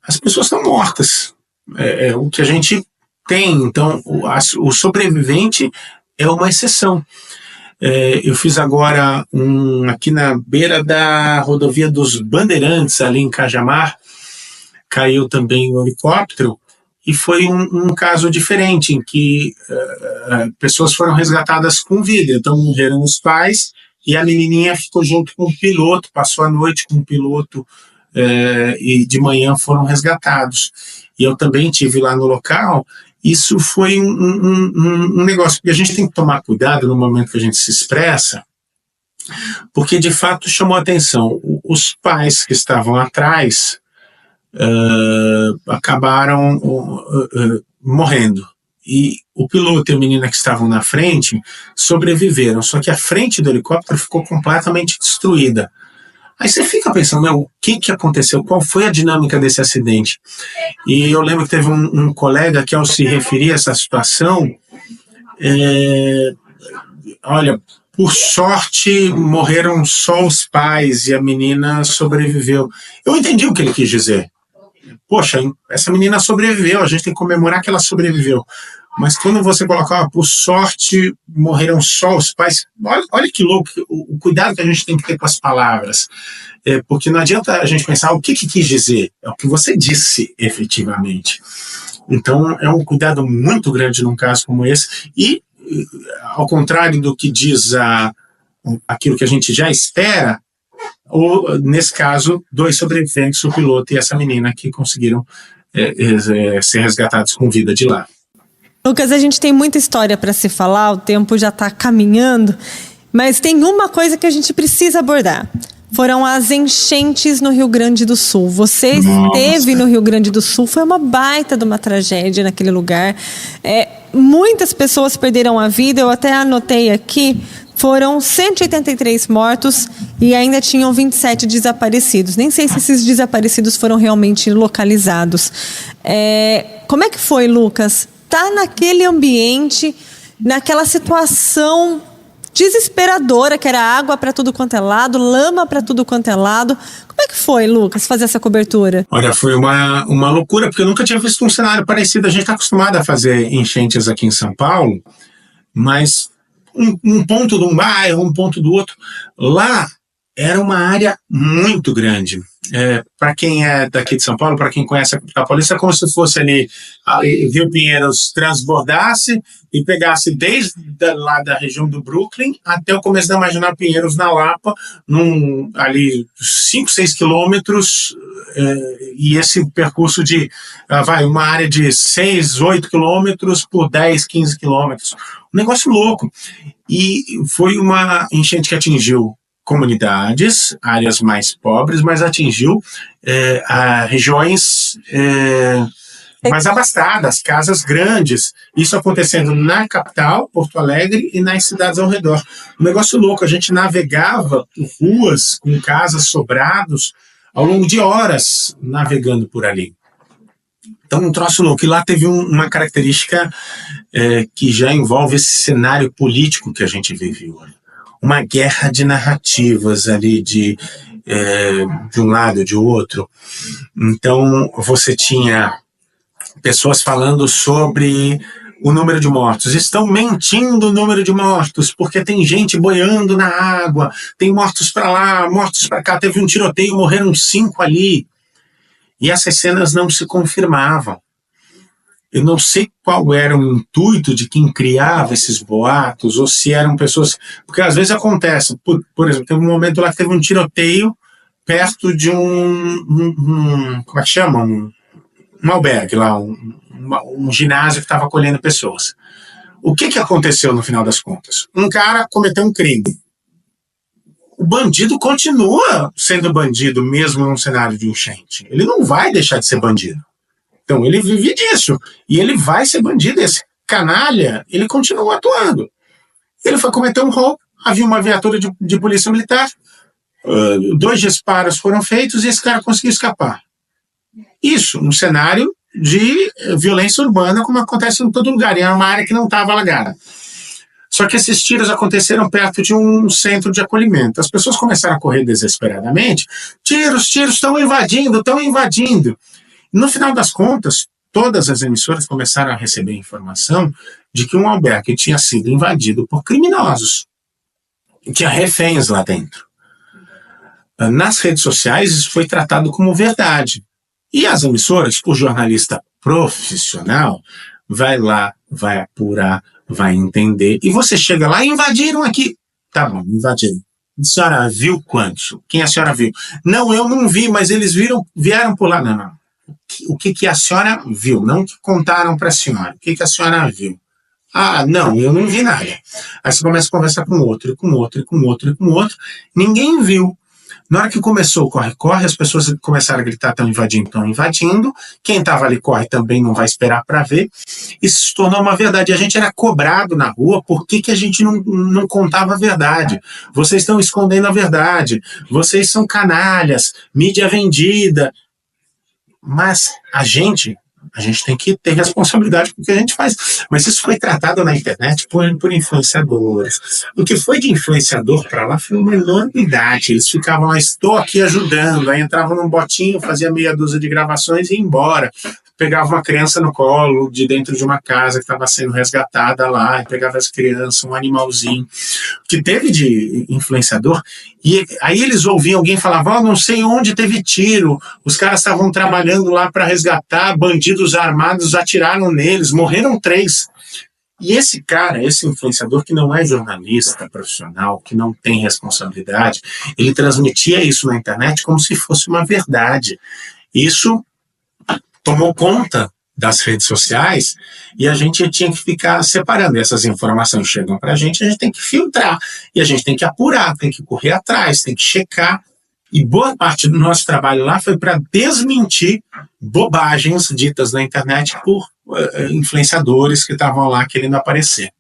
as pessoas estão mortas. É o que a gente tem. Então o sobrevivente é uma exceção. Eu fiz agora aqui na beira da rodovia dos Bandeirantes, ali em Cajamar, caiu também um helicóptero, e foi um caso diferente, em que pessoas foram resgatadas com vida. Então morreram os pais, e a menininha ficou junto com o piloto, passou a noite com o piloto, e de manhã foram resgatados. E eu também estive lá no local. Isso foi um negócio, porque a gente tem que tomar cuidado no momento que a gente se expressa, porque de fato chamou a atenção. Os pais que estavam atrás acabaram morrendo, e o piloto e a menina que estavam na frente sobreviveram, só que a frente do helicóptero ficou completamente destruída. Aí você fica pensando, o que aconteceu? Qual foi a dinâmica desse acidente? E eu lembro que teve um colega que, ao se referir a essa situação, olha, por sorte morreram só os pais e a menina sobreviveu. Eu entendi o que ele quis dizer. Poxa, essa menina sobreviveu, a gente tem que comemorar que ela sobreviveu. Mas quando você coloca, por sorte, morreram só os pais, olha que louco, o cuidado que a gente tem que ter com as palavras. Porque não adianta a gente pensar o que quis dizer, é o que você disse efetivamente. Então é um cuidado muito grande num caso como esse, e ao contrário do que diz aquilo que a gente já espera, ou nesse caso, 2 sobreviventes, o piloto e essa menina, que conseguiram ser resgatados com vida de lá. Lucas, a gente tem muita história para se falar, o tempo já está caminhando, mas tem uma coisa que a gente precisa abordar. Foram as enchentes no Rio Grande do Sul. Você esteve no Rio Grande do Sul, foi uma baita de uma tragédia naquele lugar. Muitas pessoas perderam a vida, eu até anotei aqui, foram 183 mortos e ainda tinham 27 desaparecidos. Nem sei se esses desaparecidos foram realmente localizados. Como é que foi, Lucas? Tá naquele ambiente, naquela situação desesperadora, que era água para tudo quanto é lado, lama para tudo quanto é lado. Como é que foi, Lucas, fazer essa cobertura? Olha, foi uma loucura, porque eu nunca tinha visto um cenário parecido. A gente está acostumado a fazer enchentes aqui em São Paulo, mas um ponto de um bairro, um ponto do outro. Lá era uma área muito grande. Para quem é daqui de São Paulo, para quem conhece a capital paulista, é como se fosse ali Rio Pinheiros transbordasse e pegasse desde lá da região do Brooklyn até o começo da Marginal Pinheiros, na Lapa, ali 5, 6 quilômetros, e esse percurso de uma área de 6, 8 quilômetros por 10, 15 quilômetros. Um negócio louco. E foi uma enchente que atingiu comunidades, áreas mais pobres, mas atingiu regiões mais abastadas, casas grandes. Isso acontecendo na capital, Porto Alegre, e nas cidades ao redor. Um negócio louco, a gente navegava por ruas com casas sobrados ao longo de horas navegando por ali. Então, um troço louco. E lá teve uma característica que já envolve esse cenário político que a gente vive hoje. Uma guerra de narrativas ali de um lado e de outro. Então, você tinha pessoas falando sobre o número de mortos. Estão mentindo o número de mortos, porque tem gente boiando na água, tem mortos para lá, mortos para cá. Teve um tiroteio, morreram 5 ali. E essas cenas não se confirmavam. Eu não sei qual era o intuito de quem criava esses boatos, ou se eram pessoas... Porque às vezes acontece, por exemplo, teve um momento lá que teve um tiroteio perto de como é que chama? Um albergue lá, um ginásio que estava acolhendo pessoas. O que aconteceu no final das contas? Um cara cometeu um crime. O bandido continua sendo bandido mesmo num cenário de enchente. Ele não vai deixar de ser bandido. Então, ele vive disso. E ele vai ser bandido. Esse canalha, ele continua atuando. Ele foi cometer um roubo. Havia uma viatura de polícia militar. 2 disparos foram feitos e esse cara conseguiu escapar. Isso, um cenário de violência urbana, como acontece em todo lugar. E era uma área que não estava alagada. Só que esses tiros aconteceram perto de um centro de acolhimento. As pessoas começaram a correr desesperadamente. Tiros, estão invadindo. No final das contas, todas as emissoras começaram a receber informação de que um albergue tinha sido invadido por criminosos. Tinha reféns lá dentro. Nas redes sociais, isso foi tratado como verdade. E as emissoras, o jornalista profissional, vai lá, vai apurar, vai entender. E você chega lá, invadiram aqui. Tá bom, invadiram. A senhora viu quantos? Quem a senhora viu? Não, eu não vi, mas eles vieram por lá. Não. O que a senhora viu? Não que contaram para a senhora. O que a senhora viu? Ah, não, eu não vi nada. Aí você começa a conversar com outro, e com outro, e com outro, e com outro. Ninguém viu. Na hora que começou o corre-corre, as pessoas começaram a gritar, estão invadindo. Quem estava ali corre também, não vai esperar para ver. Isso se tornou uma verdade. A gente era cobrado na rua, por que a gente não contava a verdade? Vocês estão escondendo a verdade. Vocês são canalhas, mídia vendida. Mas a gente tem que ter responsabilidade com o que a gente faz. Mas isso foi tratado na internet por influenciadores. O que foi de influenciador para lá foi uma enormidade. Eles ficavam lá, estou aqui ajudando. Aí entravam num botinho, fazia meia dúzia de gravações e ia embora. Pegava uma criança no colo de dentro de uma casa que estava sendo resgatada lá, e pegava as crianças, um animalzinho. O que teve de influenciador, e aí eles ouviam alguém falar, não sei onde teve tiro, os caras estavam trabalhando lá para resgatar, bandidos armados atiraram neles, morreram 3. E esse cara, esse influenciador que não é jornalista profissional, que não tem responsabilidade, ele transmitia isso na internet como se fosse uma verdade. Isso tomou conta das redes sociais e a gente tinha que ficar separando. E essas informações chegam para a gente tem que filtrar, e a gente tem que apurar, tem que correr atrás, tem que checar. E boa parte do nosso trabalho lá foi para desmentir bobagens ditas na internet por influenciadores que estavam lá querendo aparecer.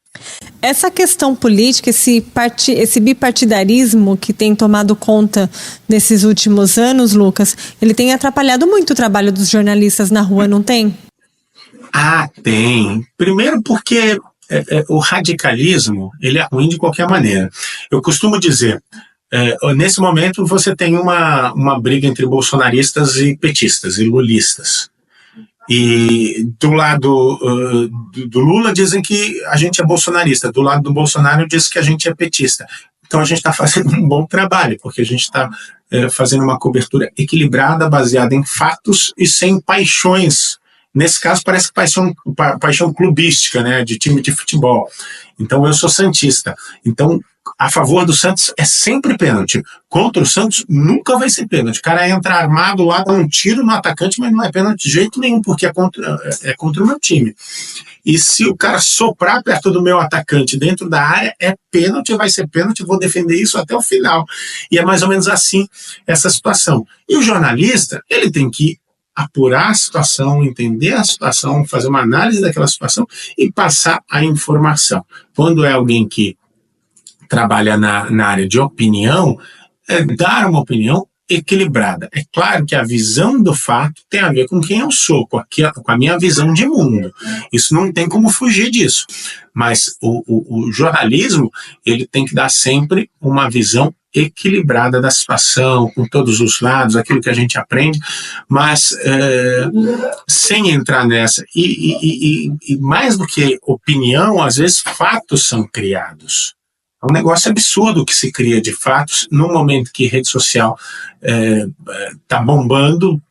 Essa questão política, esse bipartidarismo que tem tomado conta nesses últimos anos, Lucas, ele tem atrapalhado muito o trabalho dos jornalistas na rua, não tem? Ah, tem. Primeiro porque o radicalismo, ele é ruim de qualquer maneira. Eu costumo dizer, Nesse momento você tem uma briga entre bolsonaristas e petistas e lulistas. E do lado do Lula dizem que a gente é bolsonarista, do lado do Bolsonaro diz que a gente é petista. Então a gente está fazendo um bom trabalho, porque a gente está fazendo uma cobertura equilibrada, baseada em fatos e sem paixões. Nesse caso parece paixão clubística, né, de time de futebol. Então eu sou santista. Então a favor do Santos é sempre pênalti. Contra o Santos nunca vai ser pênalti. O cara entra armado lá, dá um tiro no atacante, mas não é pênalti de jeito nenhum, porque é contra o meu time. E se o cara soprar perto do meu atacante dentro da área, é pênalti, vai ser pênalti, vou defender isso até o final. E é mais ou menos assim essa situação. E o jornalista, ele tem que apurar a situação, entender a situação, fazer uma análise daquela situação e passar a informação. Quando é alguém que trabalha na área de opinião, dar uma opinião equilibrada. É claro que a visão do fato tem a ver com quem eu sou, com a minha visão de mundo. Isso não tem como fugir disso. Mas o jornalismo, ele tem que dar sempre uma visão equilibrada da situação, com todos os lados, aquilo que a gente aprende, mas sem entrar nessa. E mais do que opinião, às vezes fatos são criados. É um negócio absurdo que se cria de fatos no momento que rede social está bombando,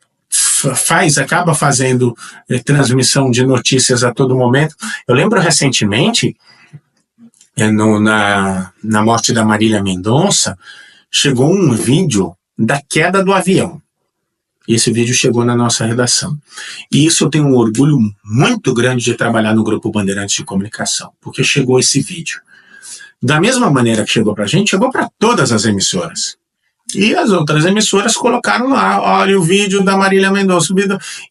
acaba fazendo transmissão de notícias a todo momento. Eu lembro recentemente, na morte da Marília Mendonça, chegou um vídeo da queda do avião. E esse vídeo chegou na nossa redação. E isso eu tenho um orgulho muito grande de trabalhar no Grupo Bandeirantes de Comunicação, porque chegou esse vídeo. Da mesma maneira que chegou para a gente, chegou para todas as emissoras. E as outras emissoras colocaram lá, olha o vídeo da Marília Mendonça,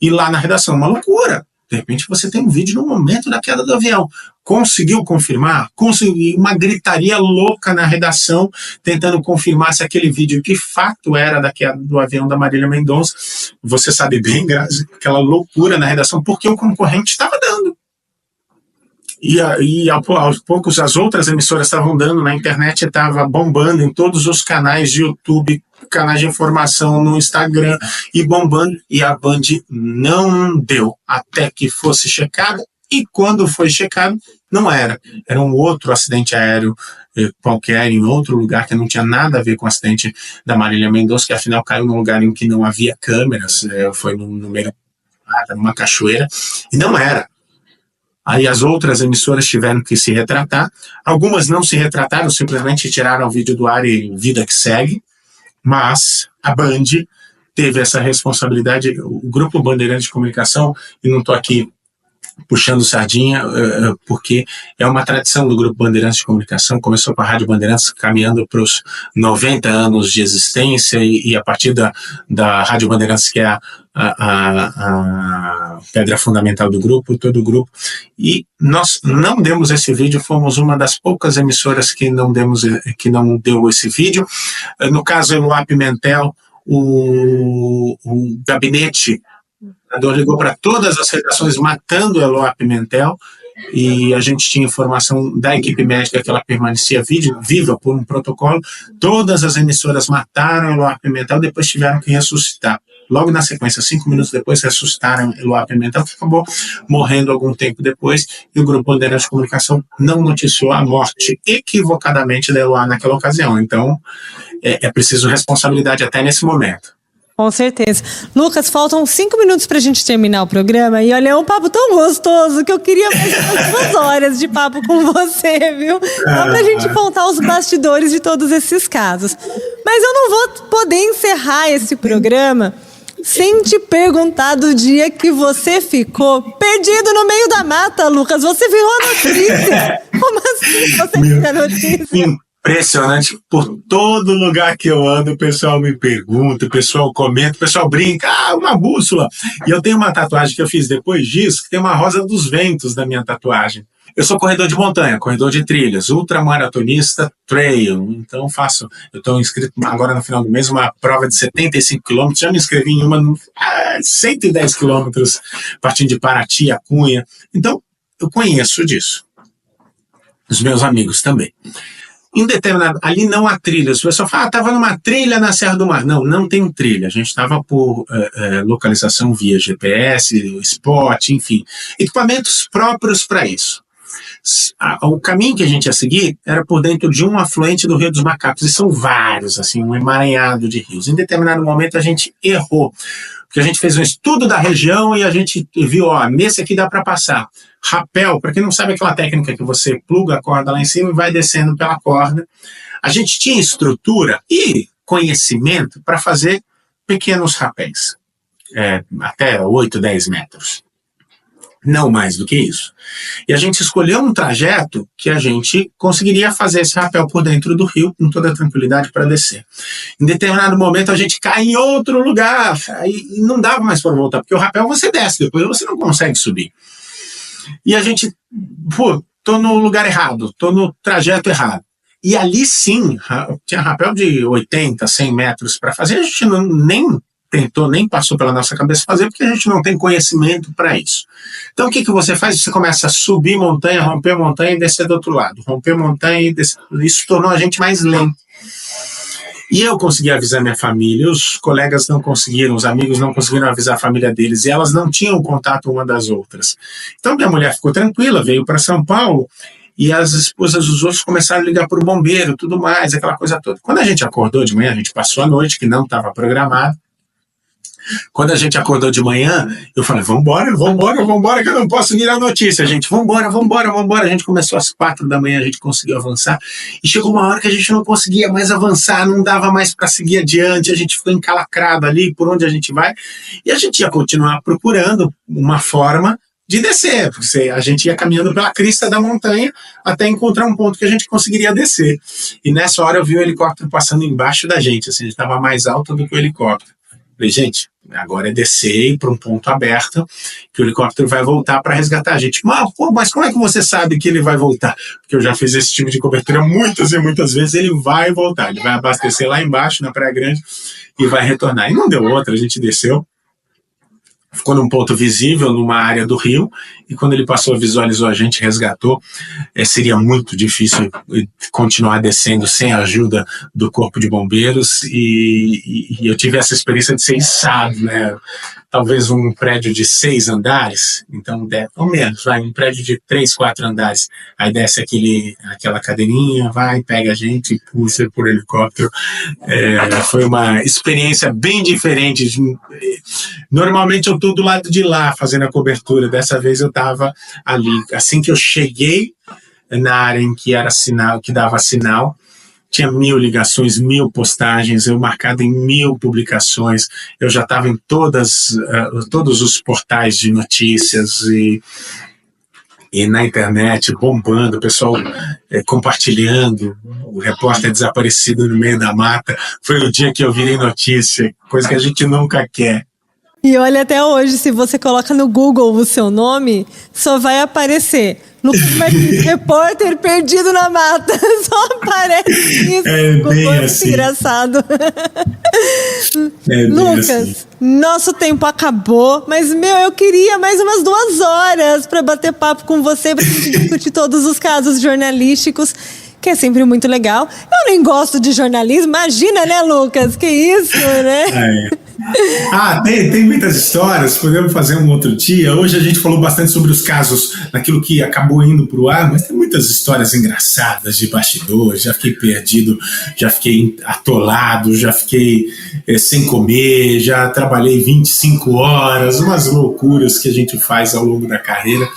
e lá na redação, uma loucura. De repente você tem um vídeo no momento da queda do avião. Conseguiu confirmar? Conseguiu, uma gritaria louca na redação, tentando confirmar se aquele vídeo de fato era da queda do avião da Marília Mendonça. Você sabe bem, Grazi, aquela loucura na redação, porque o concorrente estava dando. E aos poucos as outras emissoras estavam dando, na internet estava bombando em todos os canais de YouTube, canais de informação no Instagram, e bombando, e a Band não deu, até que fosse checado, e quando foi checado, não era. Era um outro acidente aéreo qualquer, em outro lugar, que não tinha nada a ver com o acidente da Marília Mendonça, que afinal caiu num lugar em que não havia câmeras, foi no meio numa cachoeira, e não era. Aí as outras emissoras tiveram que se retratar. Algumas não se retrataram, simplesmente tiraram o vídeo do ar e vida que segue. Mas a Band teve essa responsabilidade. O Grupo Bandeirantes de Comunicação, e não estou aqui puxando sardinha, porque é uma tradição do Grupo Bandeirantes de Comunicação, começou com a Rádio Bandeirantes caminhando para os 90 anos de existência, e a partir da Rádio Bandeirantes, que é a pedra fundamental do grupo, todo o grupo, e nós não demos esse vídeo, fomos uma das poucas emissoras que não deu esse vídeo. No caso Eloá Pimentel, o gabinete ligou para todas as redações matando Eloá Pimentel, e a gente tinha informação da equipe médica que ela permanecia viva por um protocolo. Todas as emissoras mataram Eloá Pimentel, depois tiveram que ressuscitar. Logo na sequência, 5 minutos depois, ressuscitaram Eloá Pimentel, que acabou morrendo algum tempo depois, e o Grupo Bandeirantes de Comunicação não noticiou a morte equivocadamente da Eloá naquela ocasião. Então, é preciso responsabilidade até nesse momento. Com certeza. Lucas, faltam 5 minutos pra gente terminar o programa, e olha, é um papo tão gostoso que eu queria mais 2 horas de papo com você, viu? Só pra gente contar os bastidores de todos esses casos. Mas eu não vou poder encerrar esse programa sem te perguntar do dia que você ficou perdido no meio da mata, Lucas. Você virou a notícia. Como assim você virou a notícia? Impressionante, por todo lugar que eu ando, o pessoal me pergunta, o pessoal comenta, o pessoal brinca, uma bússola. E eu tenho uma tatuagem que eu fiz depois disso, que tem uma rosa dos ventos da minha tatuagem. Eu sou corredor de montanha, corredor de trilhas, ultramaratonista trail, então eu estou inscrito agora no final do mês, uma prova de 75 quilômetros, já me inscrevi em uma 110 quilômetros, partindo de Paraty a Cunha, então eu conheço disso, os meus amigos também. ali não há trilhas. O pessoal fala, estava numa trilha na Serra do Mar. Não, não tem trilha. A gente estava por localização via GPS, spot, enfim, equipamentos próprios para isso. O caminho que a gente ia seguir era por dentro de um afluente do Rio dos Macacos, e são vários, assim, um emaranhado de rios. Em determinado momento a gente errou, porque a gente fez um estudo da região e a gente viu, nesse aqui dá para passar. Rapel, para quem não sabe, aquela técnica que você pluga a corda lá em cima e vai descendo pela corda. A gente tinha estrutura e conhecimento para fazer pequenos rapéis, até 8, 10 metros. Não mais do que isso. E a gente escolheu um trajeto que a gente conseguiria fazer esse rapel por dentro do rio com toda a tranquilidade para descer. Em determinado momento a gente cai em outro lugar, aí não dava mais para voltar, porque o rapel você desce, depois você não consegue subir. E a gente, tô no lugar errado, tô no trajeto errado. E ali sim, tinha rapel de 80, 100 metros para fazer, a gente nem tentou, nem passou pela nossa cabeça fazer, porque a gente não tem conhecimento para isso. Então o que você faz? Você começa a subir montanha, romper montanha e descer do outro lado. Romper montanha e descer. Isso tornou a gente mais lento. E eu consegui avisar minha família, os colegas não conseguiram, os amigos não conseguiram avisar a família deles, e elas não tinham contato uma das outras. Então minha mulher ficou tranquila, veio para São Paulo, e as esposas dos outros começaram a ligar para o bombeiro, tudo mais, aquela coisa toda. Quando a gente acordou de manhã, a gente passou a noite, que não estava programado. Quando a gente acordou de manhã, eu falei, vambora, que eu não posso virar notícia, gente. Vambora. A gente começou às 4 da manhã, a gente conseguiu avançar. E chegou uma hora que a gente não conseguia mais avançar, não dava mais para seguir adiante, a gente ficou encalacrado ali, por onde a gente vai. E a gente ia continuar procurando uma forma de descer, porque a gente ia caminhando pela crista da montanha até encontrar um ponto que a gente conseguiria descer. E nessa hora eu vi o helicóptero passando embaixo da gente, assim, a gente estava mais alto do que o helicóptero. Falei, gente, agora é descer e ir para um ponto aberto, que o helicóptero vai voltar para resgatar a gente. Mas como é que você sabe que ele vai voltar? Porque eu já fiz esse tipo de cobertura muitas e muitas vezes, ele vai voltar, ele vai abastecer lá embaixo, na Praia Grande, e vai retornar. E não deu outra, a gente desceu, ficou num ponto visível, numa área do rio, e quando ele passou, visualizou a gente, resgatou. Seria muito difícil continuar descendo sem a ajuda do corpo de bombeiros, e eu tive essa experiência de ser içado, né? Talvez um prédio de 6 andares, então, ou menos, um prédio de 3, 4 andares, aí desce aquela cadeirinha, pega a gente e puxa por helicóptero. Foi uma experiência bem diferente. Normalmente eu estou do lado de lá fazendo a cobertura, dessa vez eu estava ali. Assim que eu cheguei na área em que era sinal, que dava sinal, tinha 1000 ligações, 1000 postagens, eu marcado em 1000 publicações, eu já estava em todos os portais de notícias e na internet, bombando, o pessoal compartilhando, o repórter desaparecido no meio da mata. Foi o dia que eu virei notícia, coisa que a gente nunca quer. E olha, até hoje, se você coloca no Google o seu nome, só vai aparecer Lucas Martins, repórter perdido na mata. Só aparece isso. É bem assim. Engraçado. Lucas, assim. Nosso tempo acabou, mas, eu queria mais umas 2 horas para bater papo com você, para a gente discutir todos os casos jornalísticos, que é sempre muito legal. Eu nem gosto de jornalismo, imagina, né, Lucas? Que isso, né? Tem muitas histórias, podemos fazer um outro dia. Hoje a gente falou bastante sobre os casos daquilo que acabou indo para o ar, mas tem muitas histórias engraçadas de bastidores. Já fiquei perdido, já fiquei atolado, já fiquei sem comer, já trabalhei 25 horas, umas loucuras que a gente faz ao longo da carreira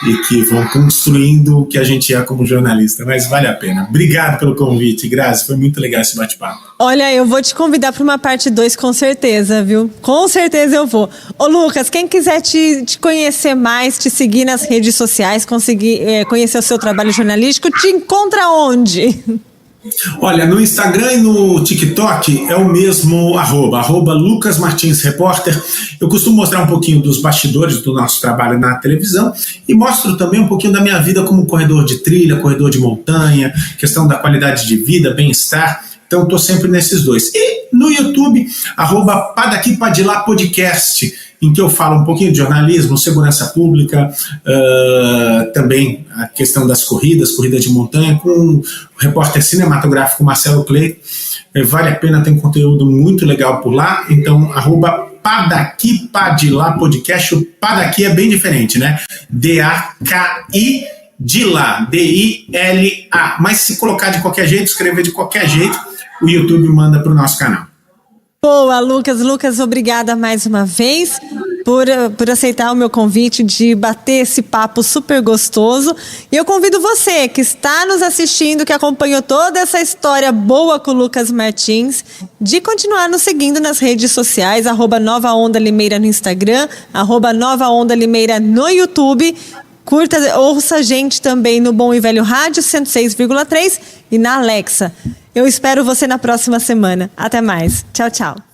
e que vão construindo o que a gente é como jornalista, mas vale a pena. Obrigado pelo convite, Grazi, foi muito legal esse bate-papo. Olha, eu vou te convidar para uma parte 2 com certeza, viu? Com certeza eu vou. Ô Lucas, quem quiser te conhecer mais, te seguir nas redes sociais, conseguir conhecer o seu trabalho jornalístico, te encontra onde? Olha, no Instagram e no TikTok é o mesmo @, Lucas Martins Repórter. Eu costumo mostrar um pouquinho dos bastidores do nosso trabalho na televisão e mostro também um pouquinho da minha vida como corredor de trilha, corredor de montanha, questão da qualidade de vida, bem-estar. Então estou sempre nesses dois. E no YouTube, @PadaquiPadilá_podcast, em que eu falo um pouquinho de jornalismo, segurança pública, também a questão das corridas de montanha, com o repórter cinematográfico Marcelo Cleito. Vale a pena, tem conteúdo muito legal por lá. Então, @PadaquiPadilá_podcast. O Padaqui é bem diferente, né? D-A-K-I Dila, D-I-L-A. Mas se colocar de qualquer jeito, escrever de qualquer jeito, o YouTube manda para o nosso canal. Boa, Lucas. Lucas, obrigada mais uma vez por aceitar o meu convite de bater esse papo super gostoso. E eu convido você que está nos assistindo, que acompanhou toda essa história boa com o Lucas Martins, de continuar nos seguindo nas redes sociais, @Nova Onda Limeira no Instagram, @Nova Onda Limeira no YouTube. Curta, ouça a gente também no Bom e Velho Rádio 106,3 e na Alexa. Eu espero você na próxima semana. Até mais. Tchau, tchau.